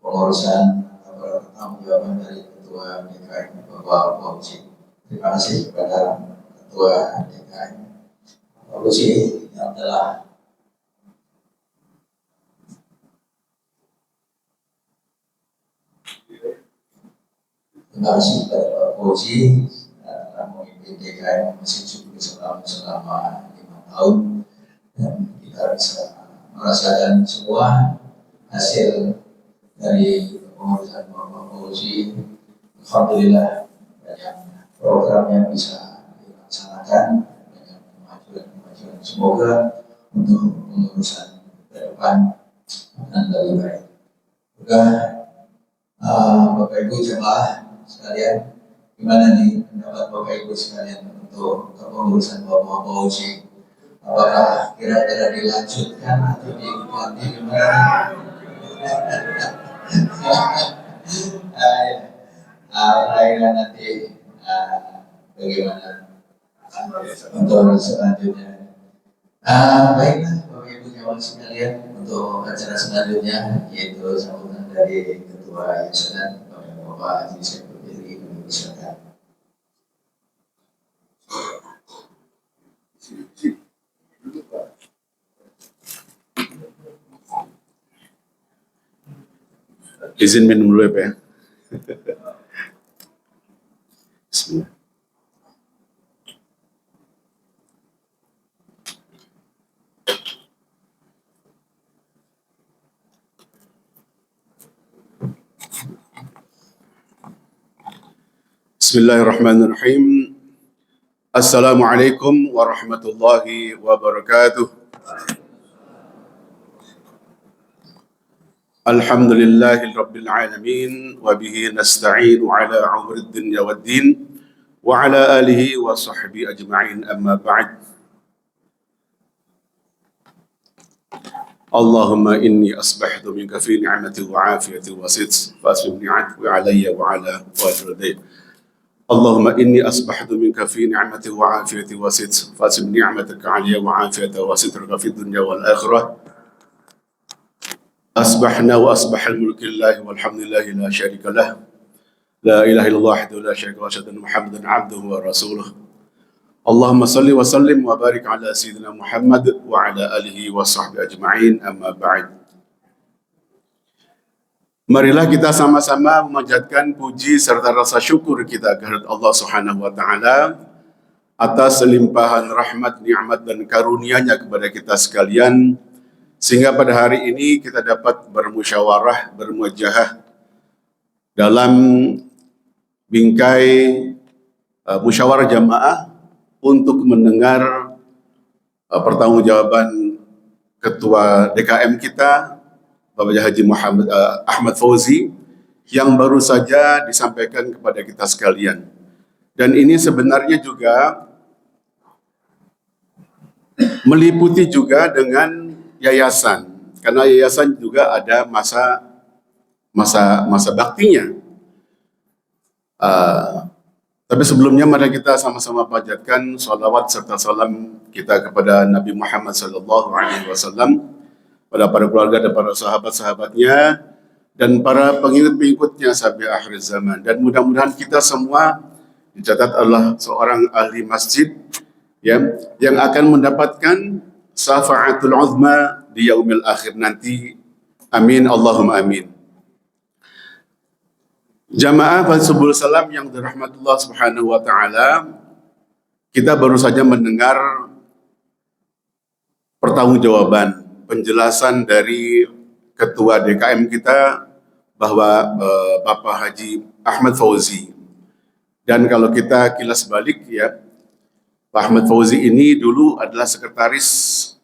pengurusan laporan pertanggungjawaban dari Ketua DKM Bapak Fauzi. Terima kasih kepada Ketua DKM Fauzi yang telah Pak Fauzi telah memimpin DKM Masjid Subul Salam selama 5 tahun dan kita bisa merasakan semua hasil dari pengurusan Bapak Fauzi. Alhamdulillah banyak program yang bisa dilaksanakan, banyak kemajuan. Semoga untuk pengurusan ke depan akan lebih baik. Juga Bapak Ibu jemaah sekalian, gimana nih pendapat Bapak Ibu sekalian untuk kepengurusan Bapak Fauzi? Apakah kira-kira dilanjutkan atau diganti gimana? Akhirnya nanti bagaimana untuk selanjutnya. Baiklah Bapak Ibu jemaah sekalian, untuk acara selanjutnya yaitu sambutan dari Ketua Yayasan Bapak Haji Saiful Jari Indonesia. Izin minum dulu ya Pak ya. Bismillah. Bismillahirrahmanirrahim. Assalamualaikum warahmatullahi wabarakatuh. Alhamdulillahi rabbil alamin wa bihi nasta'inu ala umrid dunya waddin wa ala alihi wa sahbihi ajma'in, amma ba'd. Allahumma inni asbahtu minka fi ni'mati wa afiyati wa sidq fasbih ni'atwi alayya wa ala walidayya. Allahumma inni asbahtu minka fi ni'mati wa afiyati wa sidq fasbih ni'mataka alayya wa afiyata wa sidqa fi dunya wal akhirah. أصبحنا وأصبح الملك لله والحمد لله لا شريك له لا إله إلا الله وحده لا شريك له وأشهد أن محمدا عبده ورسوله. اللهم صل وسلم وبارك على سيدنا محمد وعلى آله وصحبه أجمعين, أما بعد. Marilah kita sama-sama memanjatkan puji serta rasa syukur kita kehadirat Allah Subhanahu wa taala atas limpahan rahmat, nikmat dan karunia-Nya kepada kita sekalian, sehingga pada hari ini kita dapat bermusyawarah, bermuajahah dalam bingkai musyawarah jamaah untuk mendengar pertanggungjawaban Ketua DKM kita, Bapak Haji Ahmad Fauzi, yang baru saja disampaikan kepada kita sekalian. Dan ini sebenarnya juga meliputi juga dengan yayasan, karena yayasan juga ada masa baktinya. Tapi sebelumnya mari kita sama-sama panjatkan salawat serta salam kita kepada Nabi Muhammad SAW, pada para keluarga dan para sahabat-sahabatnya, dan para pengikut-pengikutnya sampai akhir zaman. Dan mudah-mudahan kita semua dicatat Allah seorang ahli masjid ya, yang akan mendapatkan syafa'atul uzma di yaumil akhir nanti. Amin Allahumma amin. Jamaah Subul Salam yang dirahmati Allah Subhanahu wa taala, kita baru saja mendengar pertanggungjawaban penjelasan dari Ketua DKM kita bahwa Bapak Haji Ahmad Fauzi. Dan kalau kita kilas balik ya, Pak Ahmad Fauzi ini dulu adalah sekretaris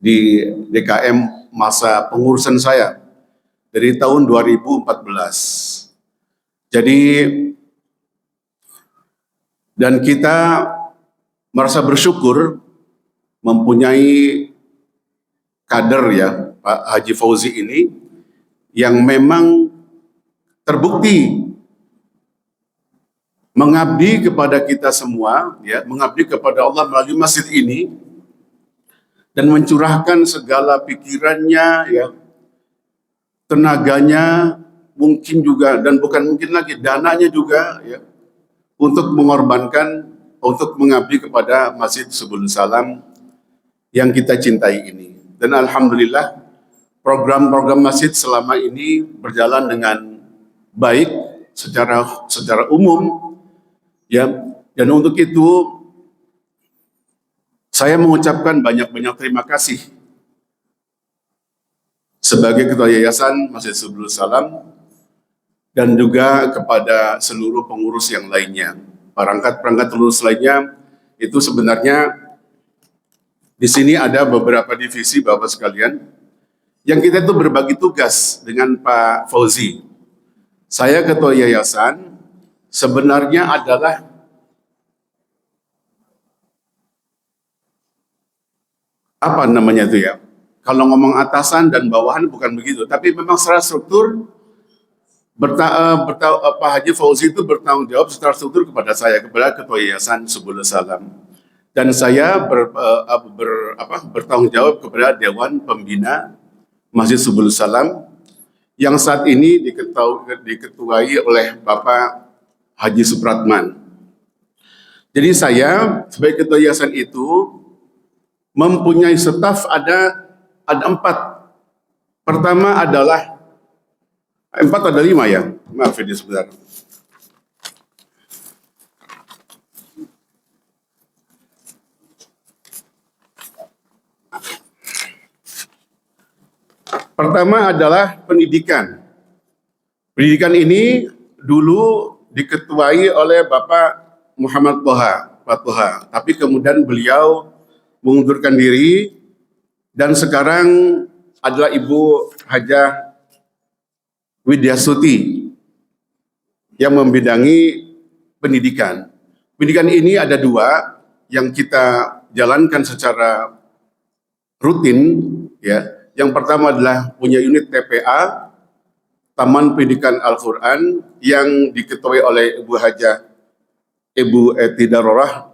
di DKM masa pengurusan saya dari tahun 2014. Jadi, dan kita merasa bersyukur mempunyai kader ya, Pak Haji Fauzi ini yang memang terbukti mengabdi kepada kita semua, ya, mengabdi kepada Allah melalui masjid ini dan mencurahkan segala pikirannya, ya, tenaganya, mungkin juga dan bukan mungkin lagi dananya juga, ya, untuk mengorbankan, untuk mengabdi kepada Masjid Subul Salam yang kita cintai ini. Dan alhamdulillah program-program masjid selama ini berjalan dengan baik secara umum, ya. Dan untuk itu saya mengucapkan banyak-banyak terima kasih sebagai Ketua Yayasan Masjid Subul Salam dan juga kepada seluruh pengurus yang lainnya. Perangkat-perangkat pengurus lainnya itu sebenarnya di sini ada beberapa divisi Bapak sekalian yang kita itu berbagi tugas dengan Pak Fauzi. Saya Ketua Yayasan sebenarnya adalah apa namanya itu ya? Kalau ngomong atasan dan bawahan bukan begitu, tapi memang secara struktur Pak Haji Fauzi itu bertanggung jawab secara struktur kepada saya, kepada Ketua Yayasan Subul Salam, dan saya bertanggung jawab kepada Dewan Pembina Masjid Subul Salam yang saat ini diketuai oleh Bapak Haji Supratman. Jadi saya sebagai Ketua Yayasan itu mempunyai staf ada 4. Pertama adalah 4 ada 5 ya, maaf ini sebentar. Pertama adalah pendidikan. Pendidikan ini dulu diketuai oleh Bapak Muhammad Toha, Pak Toha, tapi kemudian beliau mengundurkan diri dan sekarang adalah Ibu Hajah Widyasuti yang membidangi pendidikan. Pendidikan ini ada 2 yang kita jalankan secara rutin, ya. Yang pertama adalah punya unit TPA, Taman Pendidikan Al-Quran, yang diketuai oleh Ibu Hajah Ibu Eti Darorah,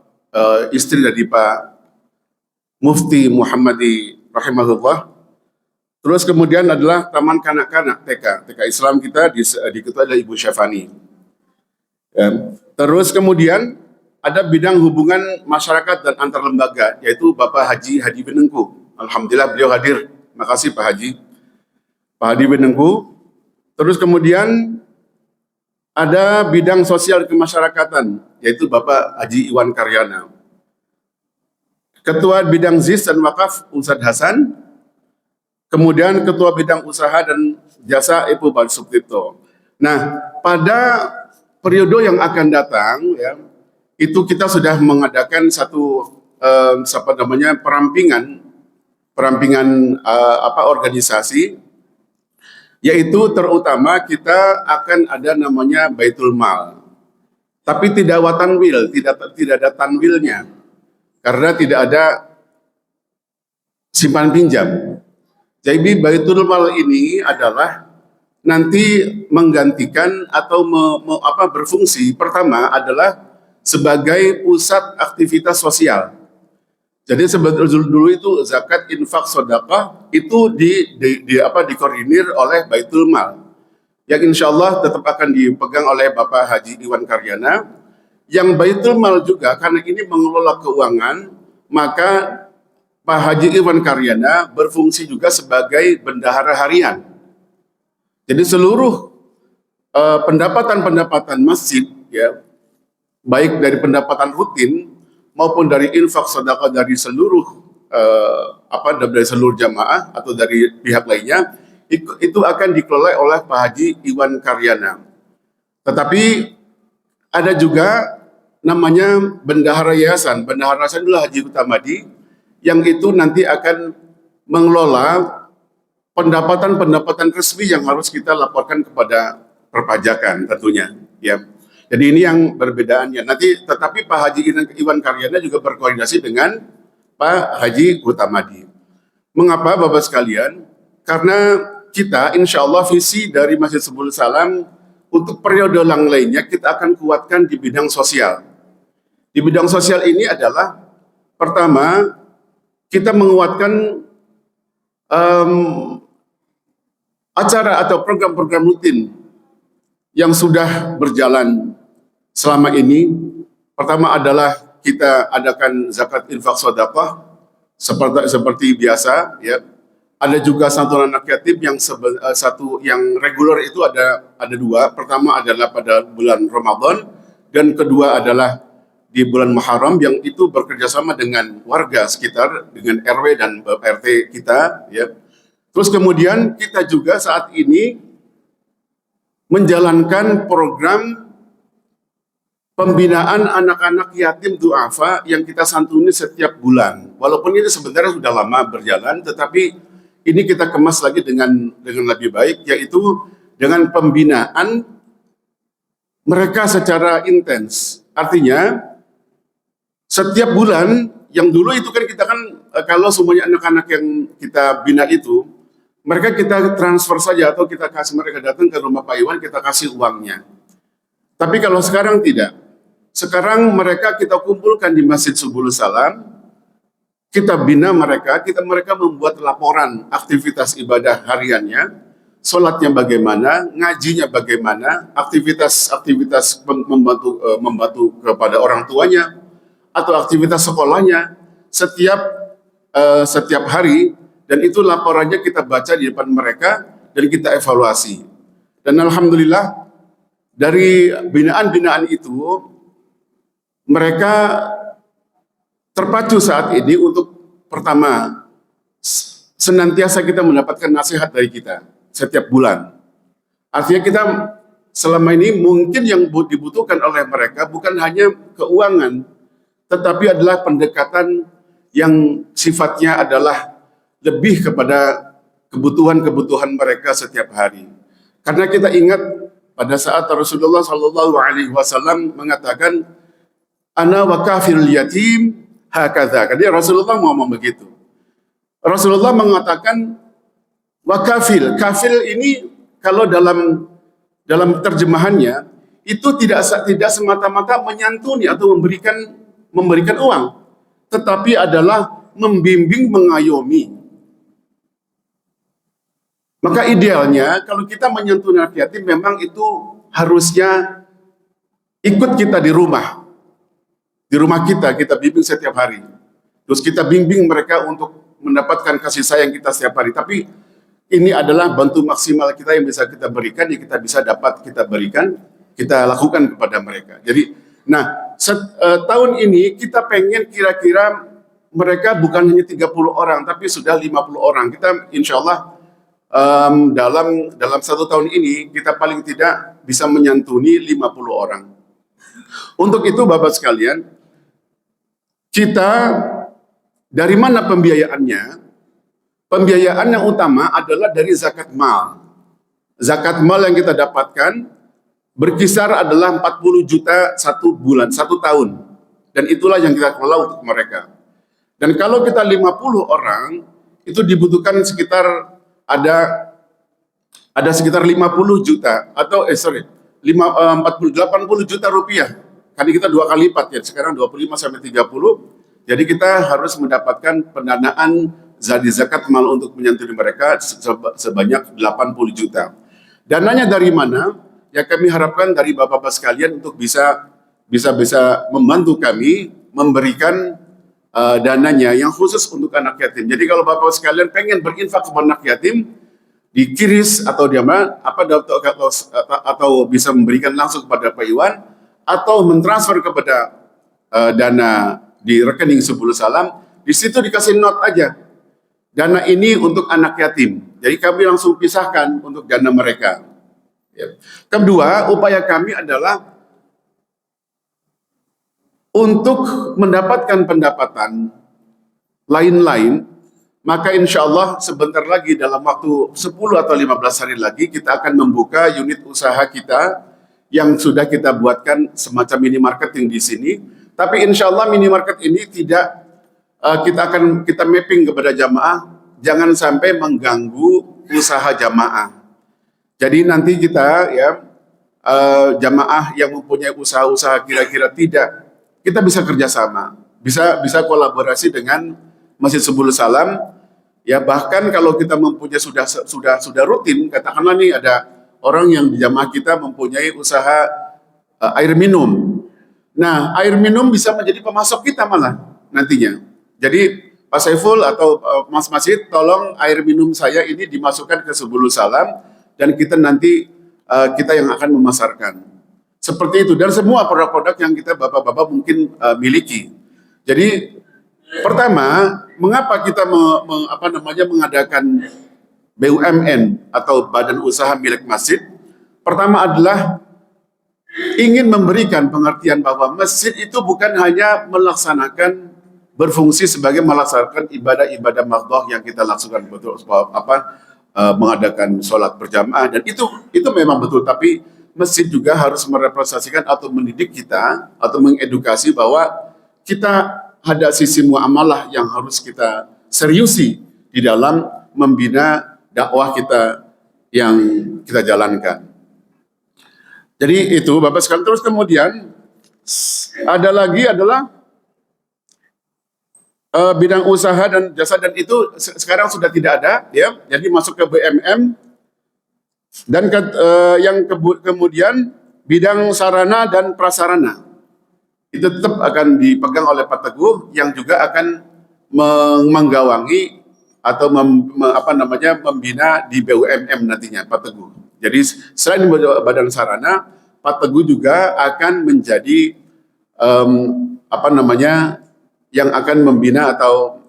istri dari Pak Mufti Muhammadi rahimahullah. Terus kemudian adalah Taman Kanak-Kanak TK Islam kita diketuai oleh Ibu Syafani. Terus kemudian ada bidang hubungan masyarakat dan antar lembaga, yaitu Bapak Haji Hadi Benengku. Alhamdulillah beliau hadir. Makasih Pak Haji. Pak Hadi Benengku. Terus kemudian ada bidang sosial kemasyarakatan, yaitu Bapak Haji Iwan Karyana. Ketua bidang ZIS dan Wakaf Ustadz Hasan. Kemudian Ketua Bidang Usaha dan Jasa Ibu Bal Suktipto. Nah, pada periode yang akan datang, ya, itu kita sudah mengadakan satu perampingan organisasi, yaitu terutama kita akan ada namanya Baitul Mal. Tapi tidak watanwil, tidak ada tanwilnya, karena tidak ada simpan pinjam. Jadi Baitul Mal ini adalah nanti menggantikan atau berfungsi pertama adalah sebagai pusat aktivitas sosial. Jadi sebetulnya dulu itu zakat, infak, sedekah itu dikoordinir oleh Baitul Mal. yang insya Allah tetap akan dipegang oleh Bapak Haji Iwan Karyana, yang Baitul Mal juga karena ini mengelola keuangan, maka Pak Haji Iwan Karyana berfungsi juga sebagai bendahara harian. Jadi seluruh pendapatan-pendapatan masjid, ya, baik dari pendapatan rutin maupun dari infak sedekah dari seluruh dari seluruh jamaah atau dari pihak lainnya, itu akan dikelola oleh Pak Haji Iwan Karyana. Tetapi ada juga namanya bendahara yayasan. Bendahara yayasan adalah Haji Hutamadi, yang itu nanti akan mengelola pendapatan-pendapatan resmi yang harus kita laporkan kepada perpajakan tentunya, ya. Jadi ini yang perbedaannya. Nanti tetapi Pak Haji Iwan Karyana juga berkoordinasi dengan Pak Haji Hutamadi. Mengapa Bapak sekalian? Karena kita insya Allah visi dari Masjid Subul Salam untuk periode yang lainnya kita akan kuatkan di bidang sosial. Di bidang sosial ini adalah pertama, kita menguatkan acara atau program-program rutin yang sudah berjalan selama ini. Pertama adalah kita adakan zakat infak sedekah seperti biasa, ya. Ada juga santunan anak yatim yang satu yang reguler itu ada dua. Pertama adalah pada bulan Ramadan dan kedua adalah di bulan Muharram, yang itu bekerjasama dengan warga sekitar, dengan RW dan RT kita, ya. Terus kemudian kita juga saat ini menjalankan program pembinaan anak-anak yatim duafa yang kita santuni setiap bulan. Walaupun ini sebenarnya sudah lama berjalan, tetapi ini kita kemas lagi dengan lebih baik, yaitu dengan pembinaan mereka secara intens. Artinya setiap bulan, yang dulu itu kan kita kalau semuanya anak-anak yang kita bina itu, mereka kita transfer saja atau kita kasih mereka datang ke rumah Pak Iwan, kita kasih uangnya. Tapi kalau sekarang tidak. Sekarang mereka kita kumpulkan di Masjid Subul Salam, kita bina mereka membuat laporan aktivitas ibadah hariannya, sholatnya bagaimana, ngajinya bagaimana, aktivitas membantu kepada orang tuanya, atau aktivitas sekolahnya setiap hari, dan itu laporannya kita baca di depan mereka dan kita evaluasi. Dan alhamdulillah dari binaan-binaan itu mereka terpacu saat ini untuk pertama senantiasa kita mendapatkan nasihat dari kita setiap bulan. Artinya kita selama ini mungkin yang dibutuhkan oleh mereka bukan hanya keuangan, tetapi adalah pendekatan yang sifatnya adalah lebih kepada kebutuhan-kebutuhan mereka setiap hari. Karena kita ingat pada saat Rasulullah SAW mengatakan, "Ana wa kafirul yatim hakadha." Jadi Rasulullah ngomong begitu. Rasulullah mengatakan wakafil. Kafil ini kalau dalam terjemahannya itu tidak semata-mata menyantuni atau memberikan uang, tetapi adalah membimbing, mengayomi. Maka idealnya kalau kita menyantuni anak yatim memang itu harusnya ikut kita di rumah. Di rumah kita bimbing setiap hari. Terus kita bimbing mereka untuk mendapatkan kasih sayang kita setiap hari. Tapi ini adalah bantu maksimal kita yang bisa kita berikan, yang kita bisa kita berikan, kita lakukan kepada mereka. Jadi, tahun ini kita pengen kira-kira mereka bukan hanya 30 orang, tapi sudah 50 orang. Kita insya Allah dalam 1 tahun ini kita paling tidak bisa menyantuni 50 orang. Untuk itu Bapak sekalian, kita dari mana pembiayaannya? Pembiayaan yang utama adalah dari zakat mal. Zakat mal yang kita dapatkan berkisar adalah 40 juta 1 bulan, 1 tahun. Dan itulah yang kita kelola untuk mereka. Dan kalau kita 50 orang, itu dibutuhkan sekitar ada sekitar 50 juta atau 80 juta rupiah. Karena kita 2 kali lipat ya, sekarang 25 sampai 30. Jadi kita harus mendapatkan pendanaan zakat mal untuk menyantuni mereka sebanyak 80 juta. Dananya dari mana? Ya kami harapkan dari Bapak-Bapak sekalian untuk bisa membantu kami memberikan dananya yang khusus untuk anak yatim. Jadi kalau Bapak sekalian pengen berinfak kepada anak yatim di kiris atau di mana atau bisa memberikan langsung kepada Pak Iwan atau mentransfer kepada dana di rekening Subul Salam, di situ dikasih note aja. Dana ini untuk anak yatim. Jadi kami langsung pisahkan untuk dana mereka. Ya. Kedua, upaya kami adalah untuk mendapatkan pendapatan lain-lain, maka insya Allah sebentar lagi dalam waktu 10 atau 15 hari lagi kita akan membuka unit usaha kita yang sudah kita buatkan semacam minimarket di sini. Tapi insya Allah minimarket ini tidak kita mapping kepada jamaah, jangan sampai mengganggu usaha jamaah. Jadi nanti kita jamaah yang mempunyai usaha-usaha kira-kira kita bisa kerjasama, bisa kolaborasi dengan Masjid Subul Salam. Ya bahkan kalau kita mempunyai sudah rutin, katakanlah nih ada orang yang di jamaah kita mempunyai usaha air minum. Nah, air minum bisa menjadi pemasok kita malah nantinya. Jadi Pak Saiful atau Mas Masjid, tolong air minum saya ini dimasukkan ke Subul Salam dan kita nanti kita yang akan memasarkan. Seperti itu, dan semua produk-produk yang kita Bapak-Bapak mungkin miliki. Jadi pertama, mengapa kita mengadakan BUMN atau badan usaha milik masjid? Pertama adalah ingin memberikan pengertian bahwa masjid itu bukan hanya berfungsi sebagai melaksanakan ibadah-ibadah mardhah yang kita laksanakan betul mengadakan sholat berjamaah, dan itu memang betul, tapi masjid juga harus merepresentasikan atau mendidik kita atau mengedukasi bahwa kita ada sisi muamalah yang harus kita seriusi di dalam membina dakwah kita yang kita jalankan. Jadi itu Bapak sekalian. Terus kemudian ada lagi adalah bidang usaha dan jasa, dan itu sekarang sudah tidak ada, ya. Jadi masuk ke BMM, dan kemudian bidang sarana dan prasarana itu tetap akan dipegang oleh Pak Teguh yang juga akan menggawangi atau membina di BUMM nantinya Pak Teguh. Jadi selain badan sarana, Pak Teguh juga akan menjadi yang akan membina atau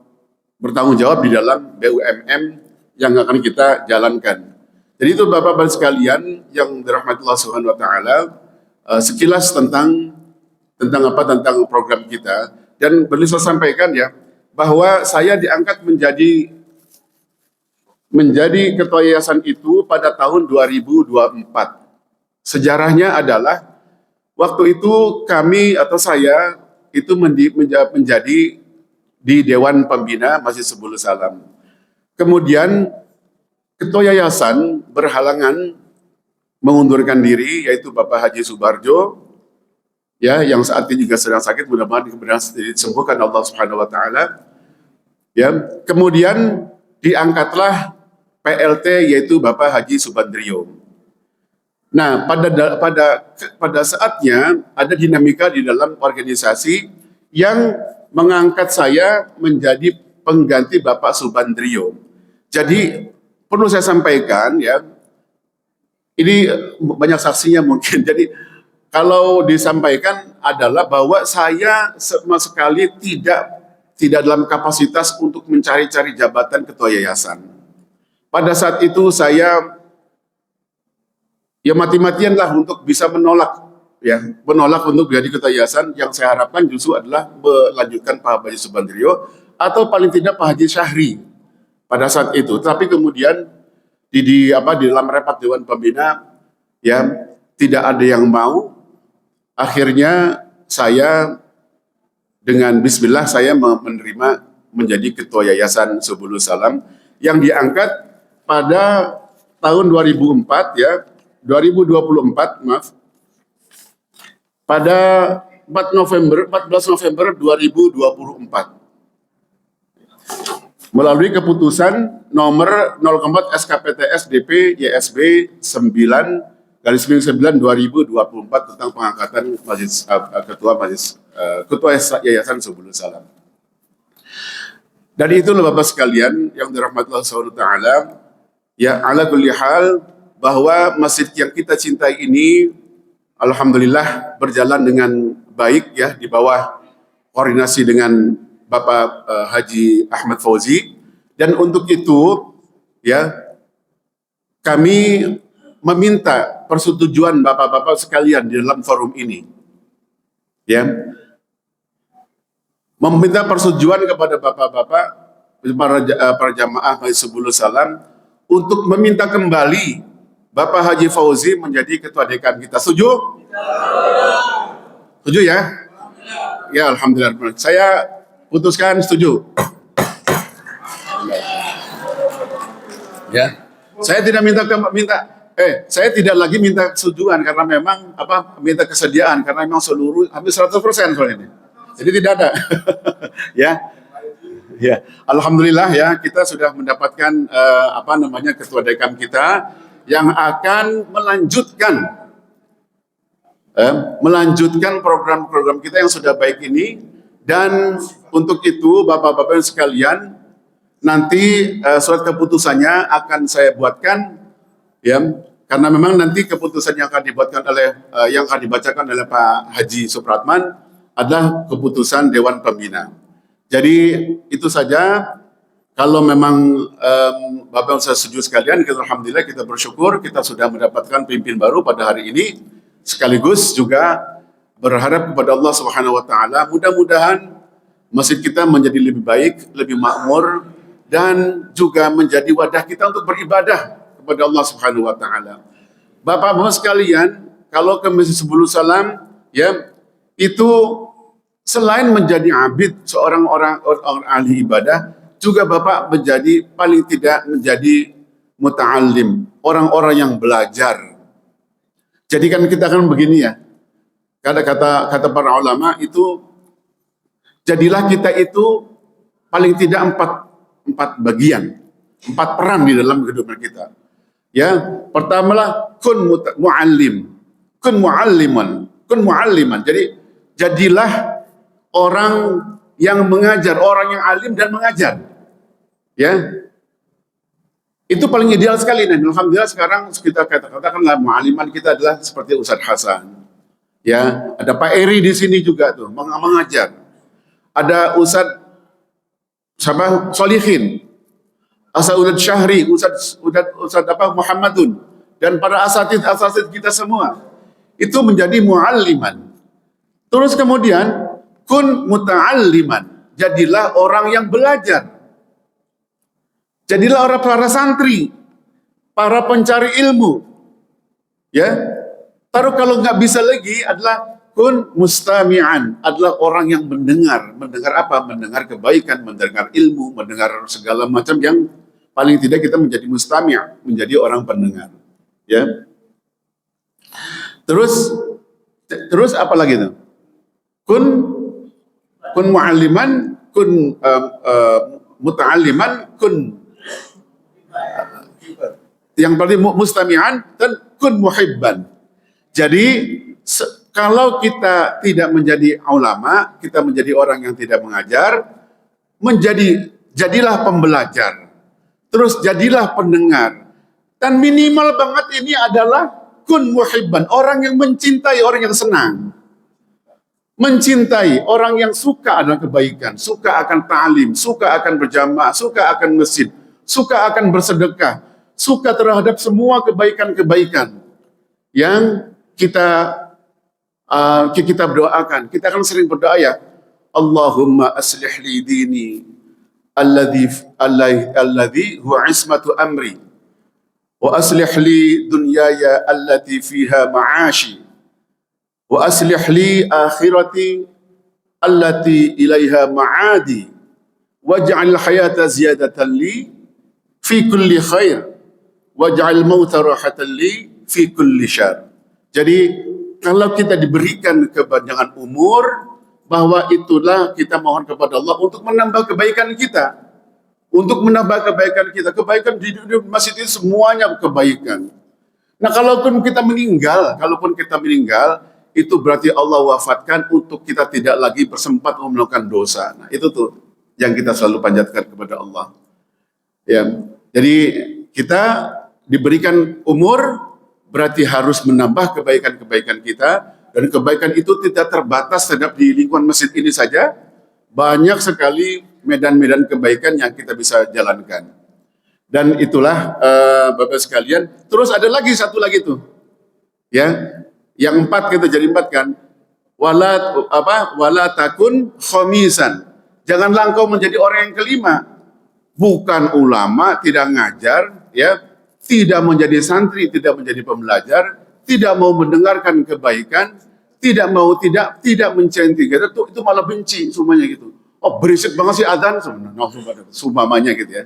bertanggung jawab di dalam BUMM yang akan kita jalankan. Jadi itu Bapak-Bapak sekalian yang dirahmati Allah Subhanahu wa taala, sekilas tentang program kita. Dan perlu saya sampaikan ya, bahwa saya diangkat menjadi ketua yayasan itu pada tahun 2024. Sejarahnya adalah waktu itu kami atau saya itu menjadi di Dewan Pembina Masjid Subul Salam. Kemudian ketua yayasan berhalangan mengundurkan diri, yaitu Bapak Haji Subarjo, ya, yang saat ini juga sedang sakit, mudah-mudahan disembuhkan Allah Subhanahu wa taala. Ya, kemudian diangkatlah PLT, yaitu Bapak Haji Subandrio. Nah, pada saatnya ada dinamika di dalam organisasi yang mengangkat saya menjadi pengganti Bapak Subandrio. Jadi perlu saya sampaikan ya, ini banyak saksinya mungkin. Jadi kalau disampaikan adalah bahwa saya sama sekali tidak dalam kapasitas untuk mencari-cari jabatan ketua yayasan. Pada saat itu saya ya mati-matian lah untuk bisa menolak untuk menjadi ketua yayasan. Yang saya harapkan justru adalah melanjutkan Pak Haji Subandrio atau paling tidak Pak Haji Syahri pada saat itu. Tapi kemudian di dalam rapat Dewan Pembina ya tidak ada yang mau. Akhirnya saya dengan bismillah saya menerima menjadi ketua yayasan Subul Salam yang diangkat pada tahun 2024 ya. 2024, maaf, pada 14 November 2024 melalui keputusan nomor 04 SKPTS DP YSB 9/9/2024 tentang pengangkatan ketua Yayasan Subulus Salam. Dan itulah Bapak sekalian yang dirahmati Allah Subhanahu wa taala, ya ala kulli hal, bahwa masjid yang kita cintai ini alhamdulillah berjalan dengan baik ya di bawah koordinasi dengan Bapak Haji Ahmad Fauzi. Dan untuk itu ya kami meminta persetujuan Bapak-bapak sekalian di dalam forum ini. Ya. Meminta persetujuan kepada Bapak-bapak para jamaah Masjid Subulus Salam untuk meminta kembali Bapak Haji Fauzi menjadi ketua dekan kita. Setuju? Setuju ya? Ya, alhamdulillah. Saya putuskan setuju. Ya. Saya tidak saya tidak lagi minta kesetujuan karena memang minta kesediaan karena memang seluruh hampir 100% soal ini. Jadi tidak ada. Ya. Ya, alhamdulillah ya kita sudah mendapatkan ketua dekan kita yang akan melanjutkan program-program kita yang sudah baik ini. Dan untuk itu Bapak-bapak sekalian, nanti surat keputusannya akan saya buatkan ya, karena memang nanti keputusan yang akan dibuatkan yang akan dibacakan oleh Pak Haji Supratman adalah keputusan Dewan Pembina. Jadi itu saja. Kalau memang Bapak saya setuju sekalian, kita alhamdulillah kita bersyukur kita sudah mendapatkan pemimpin baru pada hari ini, sekaligus juga berharap kepada Allah Subhanahu wa taala mudah-mudahan masjid kita menjadi lebih baik, lebih makmur, dan juga menjadi wadah kita untuk beribadah kepada Allah Subhanahu wa taala. Bapak-bapak sekalian, kalau ke Masjid Subulus Salam ya, itu selain menjadi abid, seorang orang ahli ibadah, juga Bapak paling tidak menjadi muta'allim, orang-orang yang belajar. Jadi kan kita kan begini ya, kata para ulama itu, jadilah kita itu paling tidak empat bagian, 4 peran di dalam kehidupan kita. Ya, pertamalah kun mu'alliman. Jadi jadilah orang yang mengajar, orang yang alim dan mengajar. Ya. Itu paling ideal sekali. Dan alhamdulillah sekarang kita katakanlah mu'alliman kita adalah seperti Ustadz Hasan. Ya, ada Pak Eri di sini juga tuh mengajar. Ada Ustadz Solihin, Ustadz Syahri, Ustadz Muhammadun, dan para asatid kita semua. Itu menjadi mu'alliman. Terus kemudian kun muta'alliman, jadilah orang yang belajar. Jadilah para santri, para pencari ilmu. Ya. Taruh kalau nggak bisa lagi adalah kun mustami'an, adalah orang yang mendengar. Mendengar apa? Mendengar kebaikan, mendengar ilmu, mendengar segala macam yang paling tidak kita menjadi mustami', menjadi orang pendengar. Ya. Terus apa lagi tuh? Kun mu'alliman, kun muta'alliman, kun yang paling mustami'an, dan kun muhibban. Jadi kalau kita tidak menjadi ulama, kita menjadi orang yang tidak mengajar, jadilah pembelajar. Terus jadilah pendengar. Dan minimal banget ini adalah kun muhibban, orang yang mencintai, orang yang senang. Mencintai, orang yang suka adalah kebaikan, suka akan ta'lim, suka akan berjamaah, suka akan masjid, suka akan bersedekah, suka terhadap semua kebaikan-kebaikan yang kita berdoakan. Kita akan sering berdoa ya, Allahumma aslih li dini alladhi huwa ismatu amri wa aslih li dunyaya allati fiha ma'ashi wa aslih li akhirati allati ilaiha ma'adi waj'al hayata ziyadatan li fi kulli khair waj'al mauta rahatan li fi kulli syar. Jadi kalau kita diberikan kepanjangan umur, bahwa itulah kita mohon kepada Allah untuk menambah kebaikan kita. untuk menambah kebaikan kita. Kebaikan di masjid itu semuanya kebaikan. Nah, kalaupun kita meninggal, itu berarti Allah wafatkan untuk kita tidak lagi bersempat melakukan dosa. Nah, itu tuh yang kita selalu panjatkan kepada Allah. Ya, jadi kita diberikan umur berarti harus menambah kebaikan-kebaikan kita, dan kebaikan itu tidak terbatas terhadap di lingkungan masjid ini saja. Banyak sekali medan-medan kebaikan yang kita bisa jalankan. Dan itulah Bapak sekalian. Terus ada lagi satu lagi tuh, ya, yang 4 kita jadi 4 kan. Wala takun khamisan. Janganlah engkau menjadi orang yang kelima. Bukan ulama, tidak ngajar, ya, tidak menjadi santri, tidak menjadi pembelajar, tidak mau mendengarkan kebaikan, tidak mencintai kita, itu malah benci semuanya gitu. Oh, berisik banget sih adzan sebenarnya, sumpamanya gitu ya.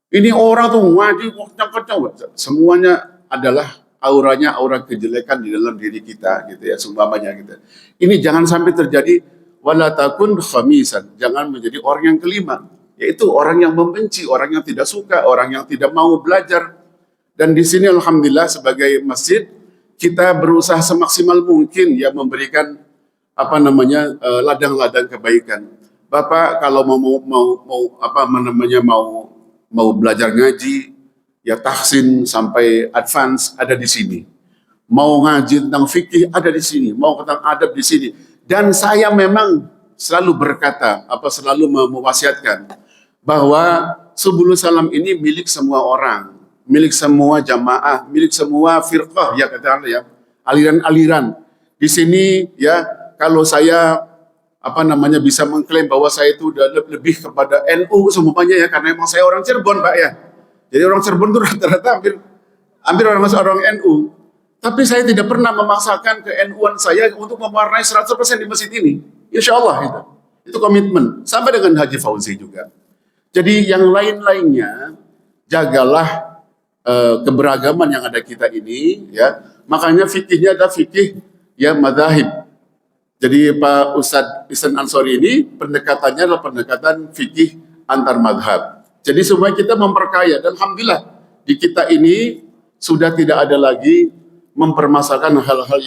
Ini orang tuh ngaji kencang-kencang, semuanya adalah auranya aura kejelekan di dalam diri kita gitu ya, sumpamanya gitu. Ini jangan sampai terjadi wala takun khamisan, jangan menjadi orang yang kelima, yaitu orang yang membenci, orang yang tidak suka, orang yang tidak mau belajar. Dan di sini alhamdulillah sebagai masjid kita berusaha semaksimal mungkin ya memberikan ladang-ladang kebaikan. Bapak kalau mau belajar ngaji ya tahsin sampai advance ada di sini. Mau ngaji tentang fikih ada di sini, mau tentang adab di sini. Dan saya memang selalu berkata, selalu mewasiatkan bahwa Subulus Salam ini milik semua orang, milik semua jamaah, milik semua firqah ya kata ya, aliran-aliran. Di sini ya kalau saya bisa mengklaim bahwa saya itu udah lebih kepada NU semuanya ya, karena emang saya orang Cirebon Pak ya. Jadi orang Cirebon itu rata-rata hampir orang NU. Tapi saya tidak pernah memaksakan ke NU-an saya untuk mewarnai 100% di masjid ini. Insya Allah itu komitmen. Sampai dengan Haji Fauzi juga. Jadi yang lain-lainnya jagalah keberagaman yang ada kita ini ya. Makanya fikihnya ada fikih ya madzahib. Jadi Pak Ustadz Ihsan Ansori ini pendekatannya adalah pendekatan fikih antar madhab. Jadi semua kita memperkaya dan alhamdulillah di kita ini sudah tidak ada lagi mempermasalahkan hal-hal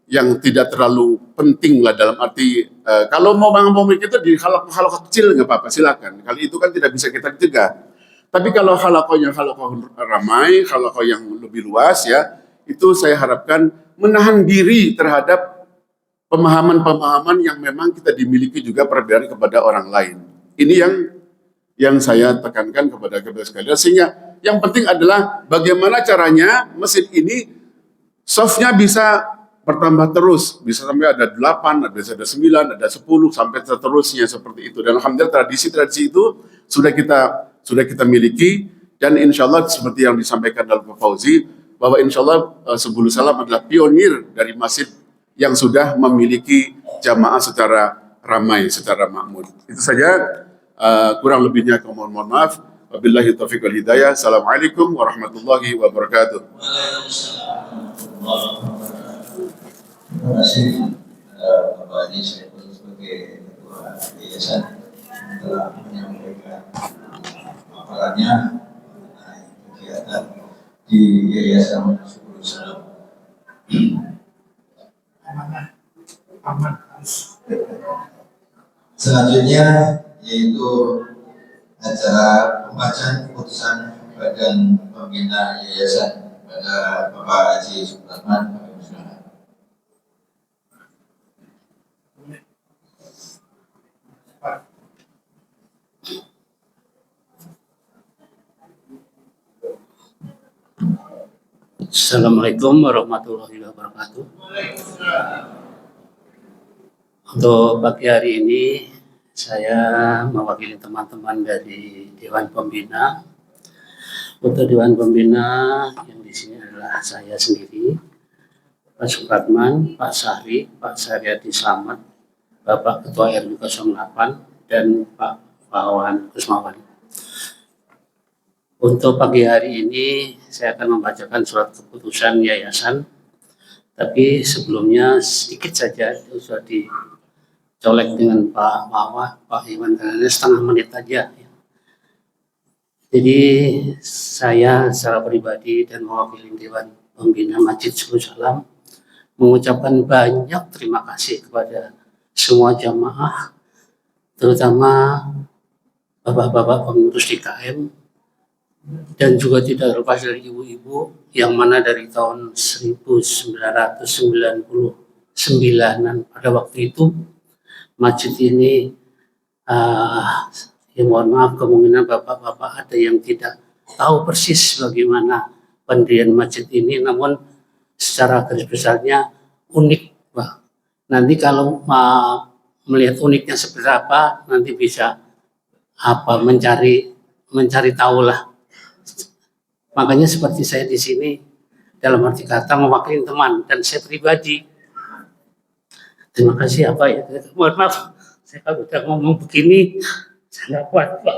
yang tidak terlalu penting lah, dalam arti kalau mau mikir itu di hal kecil nggak apa-apa silakan. Kali itu kan tidak bisa kita cegah. Tapi kalau halakoh ramai, halakoh yang lebih luas ya, itu saya harapkan menahan diri terhadap pemahaman-pemahaman yang memang kita dimiliki juga perbedaan kepada orang lain. Ini yang saya tekankan kepada sekalian. Sehingga yang penting adalah bagaimana caranya masjid ini softnya bisa bertambah terus, bisa sampai ada 8, bisa ada 9, ada 10 sampai seterusnya seperti itu. Dan alhamdulillah tradisi-tradisi itu sudah kita miliki, dan insya Allah seperti yang disampaikan dalam Pak Fauzi bahwa insya Allah Subulus Salam adalah pionir dari masjid yang sudah memiliki jamaah secara ramai, secara makmur. Itu saja, kurang lebihnya mohon maaf. Wabillahi taufiq wal hidayah. Assalamualaikum warahmatullahi wabarakatuh. Terima kasih Bapak Haji Saiful sebagai Ketua Yayasan telah menyampaikan paparannya mengenai kegiatan di Yayasan Subulus Salam. Selanjutnya yaitu acara pembacaan keputusan Badan Pembina Yayasan pada Bapak Haji Supratman. Assalamualaikum warahmatullahi wabarakatuh. Untuk pagi hari ini saya mewakili teman-teman dari Dewan Pembina. Untuk Dewan Pembina yang di sini adalah saya sendiri, Pak Supratman, Pak Sahri, Pak Saryadi Slamet, Bapak Ketua RW 08, dan Pak Wawan Kusmawan. Untuk pagi hari ini saya akan membacakan surat keputusan yayasan, tapi sebelumnya sedikit saja sudah dicolek dengan Pak Wawan, Pak Iwan, karena setengah menit aja. Jadi saya secara pribadi dan mewakili Dewan Pembina Masjid Subul Salam mengucapkan banyak terima kasih kepada semua jamaah, terutama bapak-bapak pengurus DKM, dan juga tidak lepas dari ibu-ibu yang mana dari tahun 1999-an pada waktu itu masjid ini ya mohon maaf, kemungkinan bapak-bapak ada yang tidak tahu persis bagaimana pendirian masjid ini, namun secara garis besarnya unik, Pak. Nanti kalau melihat uniknya seberapa, nanti bisa mencari tahu lah. Makanya seperti saya di sini dalam arti kata mewakili teman dan saya pribadi. Terima kasih ya. Mohon maaf, saya kalau udah ngomong begini saya nggak kuat, Pak.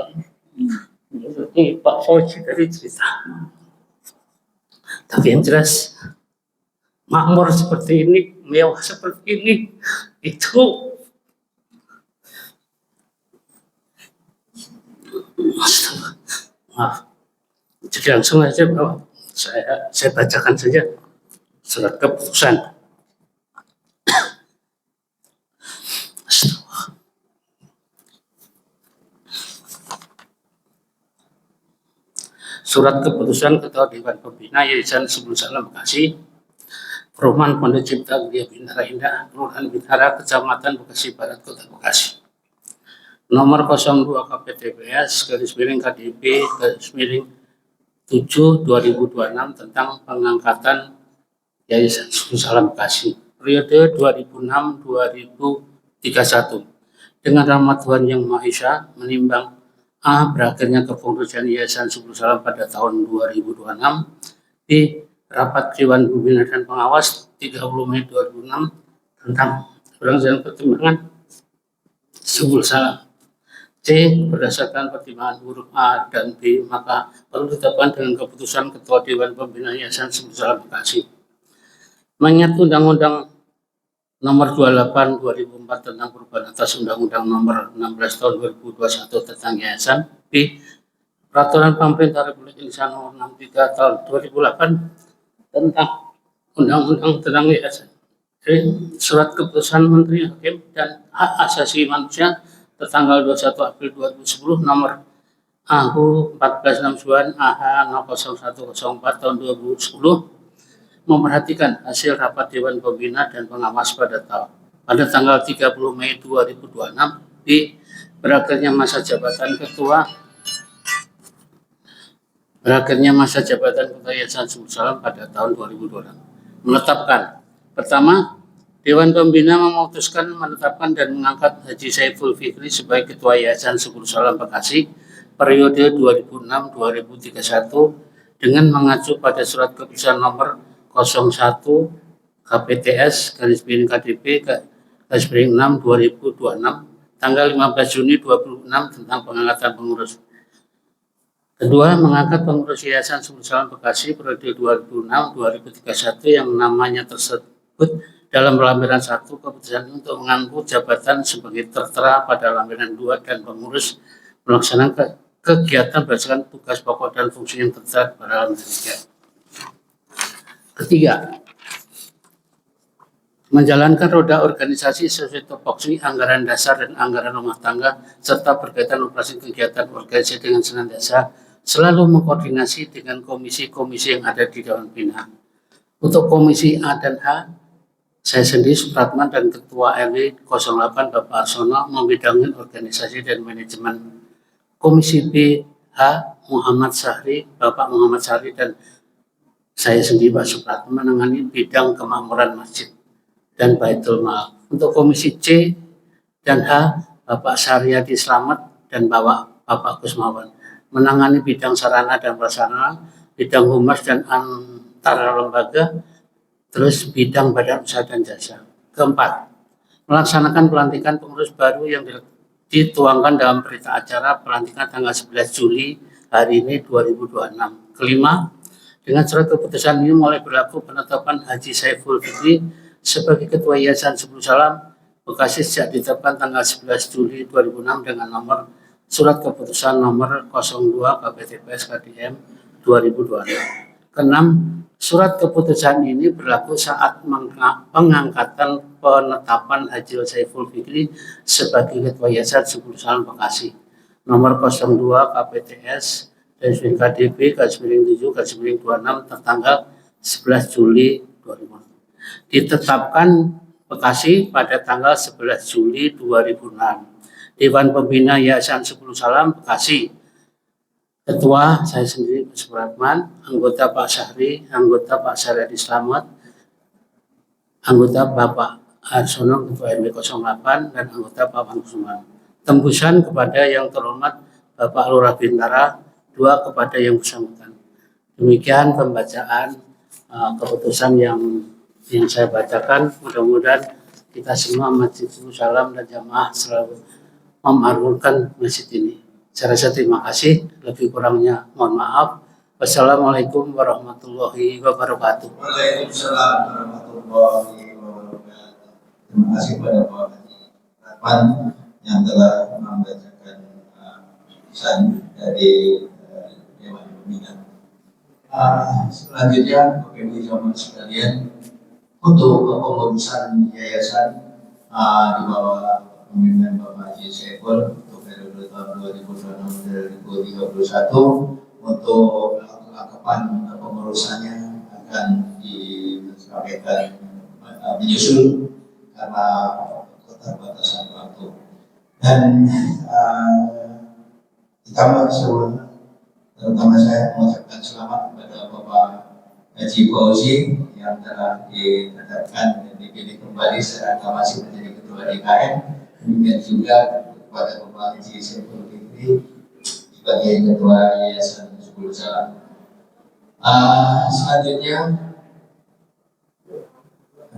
Ini Pak Fauzi dari cerita. Tapi yang jelas makmur seperti ini, mewah seperti ini, itu maaf. Jadi langsung aja bahwa saya bacakan saja surat keputusan. Surat keputusan Ketua Dewan Pembina Yayasan Subul Salam Bekasi, Perumahan Pondok Cipta Gria Bintara Indah, Kelurahan Bintara, Kecamatan Bekasi Barat, Kota Bekasi. Nomor 02 KPTPS /KDP /7/2026 tentang pengangkatan Yayasan Subul Salam Bekasi periode 2006-2031 dengan rahmat Tuhan Yang Maha Esa menimbang A. Berakhirnya kepengurusan Yayasan Subul Salam pada tahun 2026. B. Rapat Dewan Pembina dan Pengawas 30 Mei 2006 tentang perangkat pertimbangan Subul Salam. C. Berdasarkan pertimbangan huruf A dan B, maka perlu ditetapkan dengan keputusan Ketua Dewan Pembina Yayasan Subul Salam Bekasi. Mengingat Undang-Undang Nomor 28 2004 tentang perubahan atas Undang-Undang Nomor 16 Tahun 2021 tentang Yayasan. B. Peraturan Pemerintah Republik Indonesia Nomor 63 Tahun 2008 tentang Undang-Undang tentang Yayasan. C. Surat Keputusan Menteri Hakim dan Hak Asasi Manusia tertanggal 21 April 2010 Nomor AHU 1469 AH 0104 Tahun 2010 memperhatikan hasil rapat Dewan Pembina dan Pengawas pada tanggal 30 Mei 2026 di berakhirnya masa jabatan Ketua Yayasan Subul Salam pada tahun 2026. Menetapkan, pertama, Dewan Pembina memutuskan menetapkan dan mengangkat Haji Saiful Fikri sebagai Ketua Yayasan Subul Salam Bekasi periode 2006-2031 dengan mengacu pada surat keputusan nomor 01 KPTS /KDP /6 2026 tanggal 15 Juni 2026 tentang pengangkatan pengurus. Kedua, mengangkat pengurus Yayasan Subul Salam Bekasi periode 2006-2031 yang namanya tersebut dalam lampiran 1 keputusan untuk mengangkut jabatan sebagai tertera pada lampiran 2 dan pengurus melaksanakan kegiatan berdasarkan tugas pokok dan fungsi yang tertera pada lampiran 3. Ketiga, menjalankan roda organisasi sesuai tupoksi anggaran dasar dan anggaran rumah tangga serta berkaitan operasi kegiatan organisasi dengan senantiasa selalu mengkoordinasi dengan komisi-komisi yang ada di Dewan Pembina. Untuk komisi A dan H, saya sendiri Supratman dan Ketua RW 08 Bapak Arsono membidangi organisasi dan manajemen. Komisi B, H, Muhammad Sahri, Bapak Muhammad Sahri dan saya sendiri Pak Supratman menangani bidang kemakmuran masjid dan Baitul Mal. Untuk komisi C dan H, Bapak Saryadi Slamet dan Bapak Kusmawan menangani bidang sarana dan prasarana, bidang humas dan antara lembaga, terus bidang badan usaha dan jasa. Keempat, melaksanakan pelantikan pengurus baru yang dituangkan dalam berita acara pelantikan tanggal 11 Juli hari ini 2026. Kelima, dengan surat keputusan ini mulai berlaku penetapan Haji Saiful Fikri sebagai Ketua Yayasan Subul Salam Bekasi sejak ditetapkan tanggal 11 Juli 2006 dengan nomor Surat Keputusan Nomor 02 KPTPS KDM 2026. Keenam, surat keputusan ini berlaku saat pengangkatan penetapan Haji Saiful Fikri sebagai Ketua Yayasan Subul Salam Bekasi. Nomor 02 KPTS KDP 7/26 tertanggal 11 Juli 2006. Ditetapkan Bekasi pada tanggal 11 Juli 2006. Dewan Pembina Yayasan Subul Salam Bekasi. Ketua saya sendiri Pak Supratman, anggota Pak Syahri, anggota Pak Syaradi Slamet, anggota Bapak Arsono Ketua RW 08 dan anggota Pak Pangkusuman. Tembusan kepada yang terhormat Bapak Lurah Bintara, 2 kepada yang bersangkutan. Demikian pembacaan keputusan yang saya bacakan. Mudah-mudahan kita semua Masjid Subul Salam dan jamaah selalu memakmurkan masjid ini. Saya rasa terima kasih, lebih kurangnya mohon maaf. Wassalamualaikum warahmatullahi wabarakatuh. Waalaikumsalam warahmatullahi wabarakatuh. Terima kasih kepada Pak Haji Rahman yang telah membacakan pesan dari Dewan Pembina. Selanjutnya, Bapak Ibu jamaah sekalian, untuk kepengurusan yayasan di bawah pemimpinan Bapak Haji Saiful untuk periode tahun 2026-2031, untuk kelengkapan pengurusannya akan disampaikan menyusul karena keterbatasan waktu. Dan pertama saya mengucapkan selamat kepada Bapak Haji Fauzi yang telah ditetapkan dan dipilih kembali secara masih menjadi Ketua DKM. Demikian juga kepada Bapak Haji Saiful Fikri sebagai Ketua Yayasan Subul Salam. Selanjutnya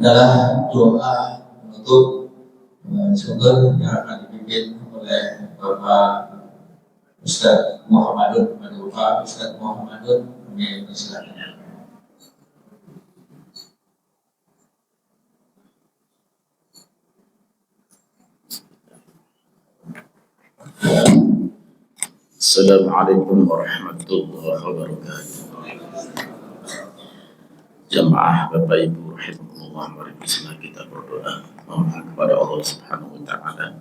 adalah doa penutup syukur yang akan dipimpin oleh Bapak Ustadz Muhammadun. Bapak Ustadz Muhammadun, kami persilakan. Assalamualaikum warahmatullahi wabarakatuh. Jamaah Bapak Ibu rahimahullah, mari kita berdoa memohon kepada Allah Subhanahu wa taala.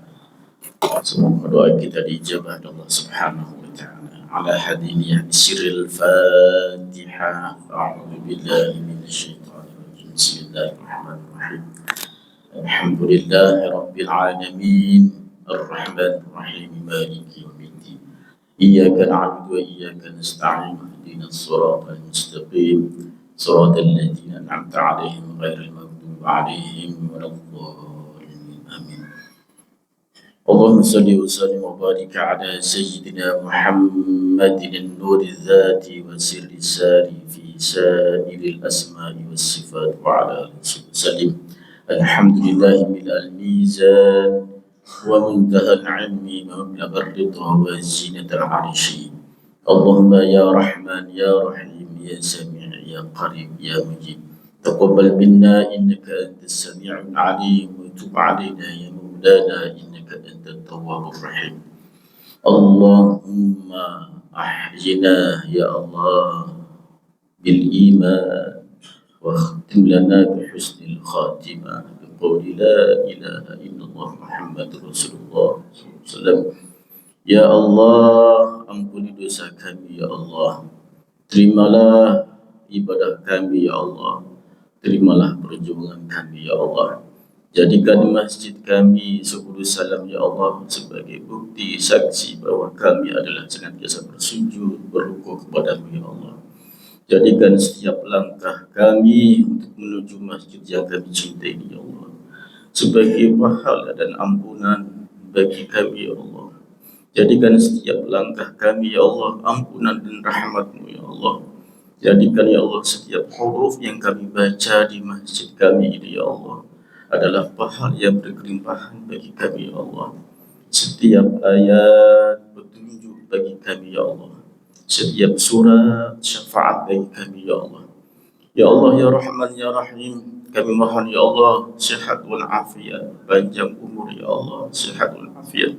Semoga doa kita dijabah oleh Allah Subhanahu wa taala. Ala hadiniyah sirril Fatihah. A'udzu billahi minasyaitonir rajim. Bismillahirrahmanirrahim. Alhamdulillahi rabbil alamin. Ar-Rahmanir Rahim. Maliki yaumiddin. Iyyaka na'budu wa iyyaka nasta'in. Ihdinas siratal mustaqim. Siratal ladzina an'amta 'alaihim ghairil maghdubi 'alaihim waladdallin. Amin. Allahumma salli wa sallim wa barik ala sayyidina Muhammadin an-nuri dzati wa sirri sari fi sa'iril asma'i was sifat wa ala alihi wa sallim. Alhamdulillahi mil'al mizan wa muntahal 'ilmi wa mablagha ridha wa zinatal 'arsy. Allahumma ya Rahman ya Rahim ya Sami' ya Qarib ya Mujib. Taqabbal minna innaka antas sami'ul 'alim wa tub 'alaina ya مولانا إنك أنت التواب الرحيم. اللهم أحينا يا الله بالإيمان واختم لنا بحسن الخاتمة بقول لا إله إلا الله محمد رسول الله صلى الله عليه وسلم. Ya Allah, ampuni dosa kami ya Allah. Terimalah ibadah kami ya Allah. Terimalah perjuangan kami ya Allah. Jadikan masjid kami Subul Salam ya Allah sebagai bukti saksi bahwa kami adalah senantiasa bersujud berrukuk kepadamu ya Allah. Jadikan setiap langkah kami untuk menuju masjid yang kami cintai ya Allah sebagai pahala dan ampunan bagi kami ya Allah. Jadikan setiap langkah kami ya Allah ampunan dan rahmatmu ya Allah. Jadikan ya Allah setiap huruf yang kami baca di masjid kami ini ya Allah adalah pahala yang berkelimpahan bagi kami ya Allah. Setiap ayat petunjuk bagi kami ya Allah. Setiap surat syafaat bagi kami ya Allah. Ya Allah ya Rahman ya Rahim, kami mohon ya Allah sehat wal afiat, panjang umur ya Allah, sehat wal afiat.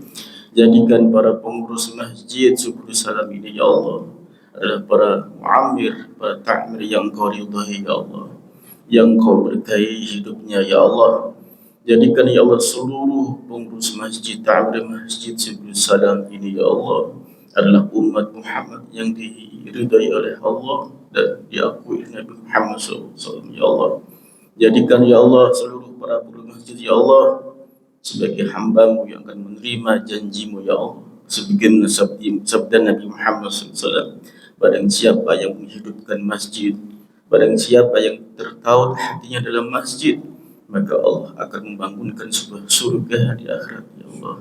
Jadikan para pengurus masjid Subul Salam ini ya Allah adalah para muamir, para ta'mir yang Kau ridhai ya Allah, yang Kau berkahi hidupnya ya Allah. Jadikan ya Allah seluruh pengurus masjid, ta'mir masjid Subul Salam ini ya Allah adalah umat Muhammad yang diridhai oleh Allah dan diakui Nabi Muhammad SAW ya Allah. Jadikan ya Allah seluruh para pengurus masjid ya Allah sebagai hamba-Mu yang akan menerima janji-Mu ya Allah. Sebagaimana sabda Nabi Muhammad SAW, barang siapa yang menghidupkan masjid, barang siapa yang tertaut hatinya dalam masjid, maka Allah akan membangunkan sebuah surga di akhirat ya Allah.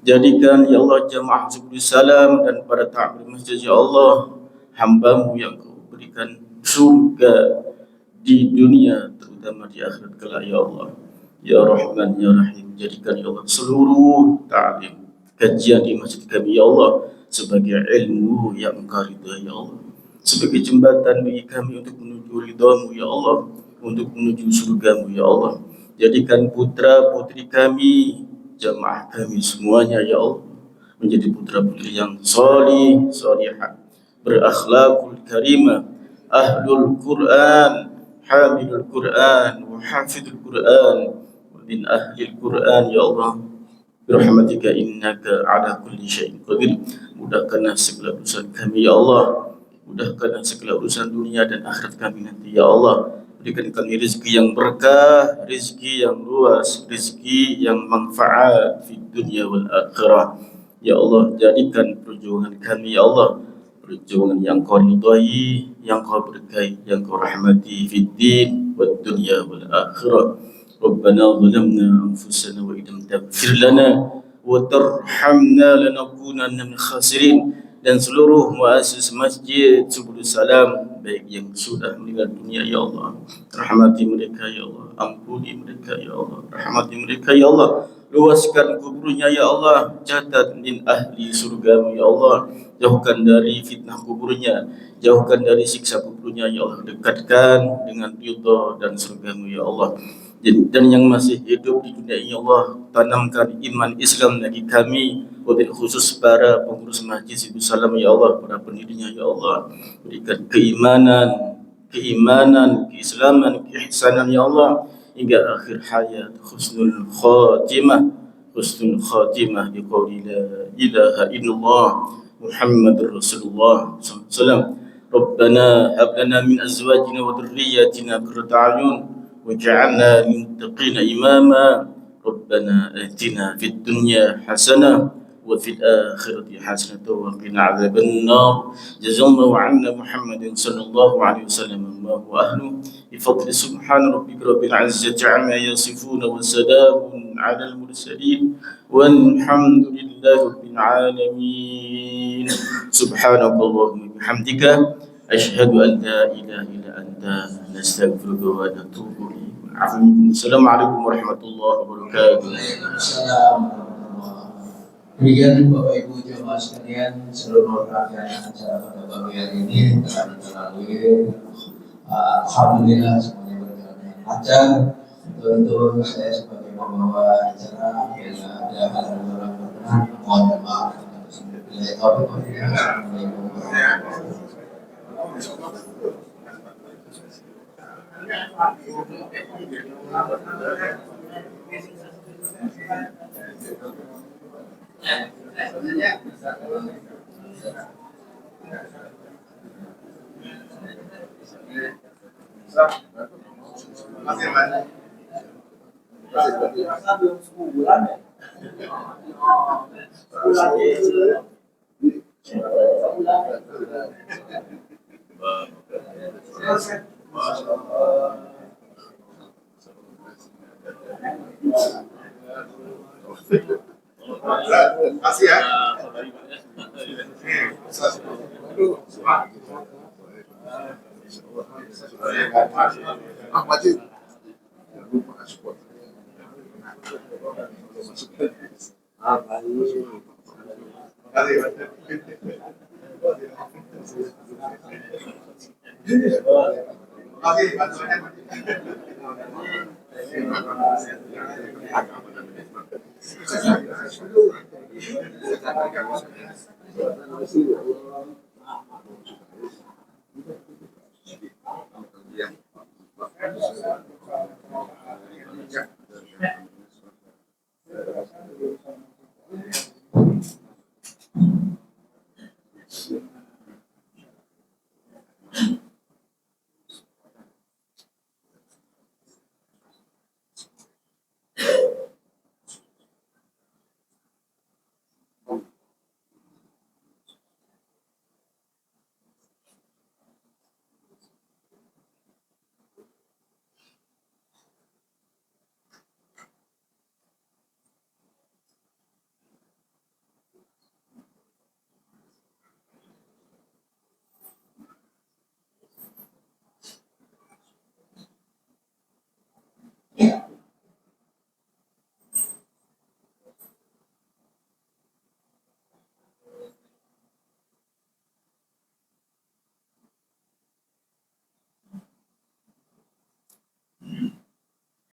Jadikan ya Allah jamaah Subul Salam dan para ta'mir masjid ya Allah hamba-Mu yang Kau berikan surga di dunia terutama di akhirat kelak ya Allah. Ya Rahman ya Rahim, jadikan ya Allah seluruh ta'lim kajian di masjid kami ya Allah sebagai ilmu yang Engkau ridha ya Allah, sebagai jembatan bagi kami untuk menuju ridha-Mu ya Allah, untuk menuju surga-Mu ya Allah. Jadikan putra putri kami, jamaah kami semuanya ya Allah menjadi putra putri yang salih, salihah, berakhlakul karimah, ahlul Quran, hamilul Quran, wa hafidul Quran, min ahlil Quran ya Allah, birahmatika innaka ala kulli syai'in qadir. Mudahkanlah segala urusan kami ya Allah, mudahkanlah segala urusan dunia dan akhirat kami nanti ya Allah. Berikan kami rezeki yang berkah, rezeki yang luas, rezeki yang manfaat di dunia wal akhirah ya Allah. Jadikan perjuangan kami ya Allah perjuangan yang Kau ridhai, yang Kau berkahi, yang Kau rahmati fid din wad dunya wal akhirah. Rabbana zalamna anfusana wa illam taghfir lana wa tarhamna lanakunanna minal khasirin. Dan seluruh muassis masjid Subul Salam baik yang sudah meninggal dunia ya Allah, rahmati mereka ya Allah, ampuni mereka ya Allah, rahmati mereka ya Allah, luaskan kuburnya ya Allah, catat min ahli surga-Mu ya Allah, jauhkan dari fitnah kuburnya, jauhkan dari siksa kuburnya ya Allah, dekatkan dengan ridha dan surga-Mu ya Allah. Dan yang masih hidup di dunia ini ya Allah, tanamkan iman Islam bagi kami, wabil khusus para pengurus masjid Subul Salam ya Allah, para pendirinya ya Allah, berikan keimanan, keislaman, keihsanan ya Allah hingga akhir hayat, husnul khatimah bi qouli la ilaha illallah Muhammadur Rasulullah sallallahu alaihi wasallam. Rabbana hab lana min azwajina wa dhurriyyatina qurrata a'yun waj'alna lil muttaqina imama. Rabbana atina fid dunya hasanah wa fil akhirati hasanah wa qina adzaban nar. Jazallahu 'anna Muhammadin sallallahu alaihi wasallam ma huwa ahlu bi fadli subhana rabbika rabbil 'izzati 'amma yasifun wa salamun 'alal mursalin walhamdulillahi rabbil alamin. Subhanakallahumma bihamdika asyhadu an la ilaha illa anta nastaghfiruka wa natubu ilaik. Assalamualaikum warahmatullahi wabarakatuh. Demikian Bapak Ibu jemaah sekalian, seluruh rangkaian acara pada pagi hari ini telah dilalui. Alhamdulillah semuanya berjalan dengan lancar. Untuk saya sebagai pembawa acara, bila ada hal yang kurang berkenan, mohon maaf. Assalamualaikum warahmatullahi Kasih ya. Majid. Jangan lupa support. Terima kasih.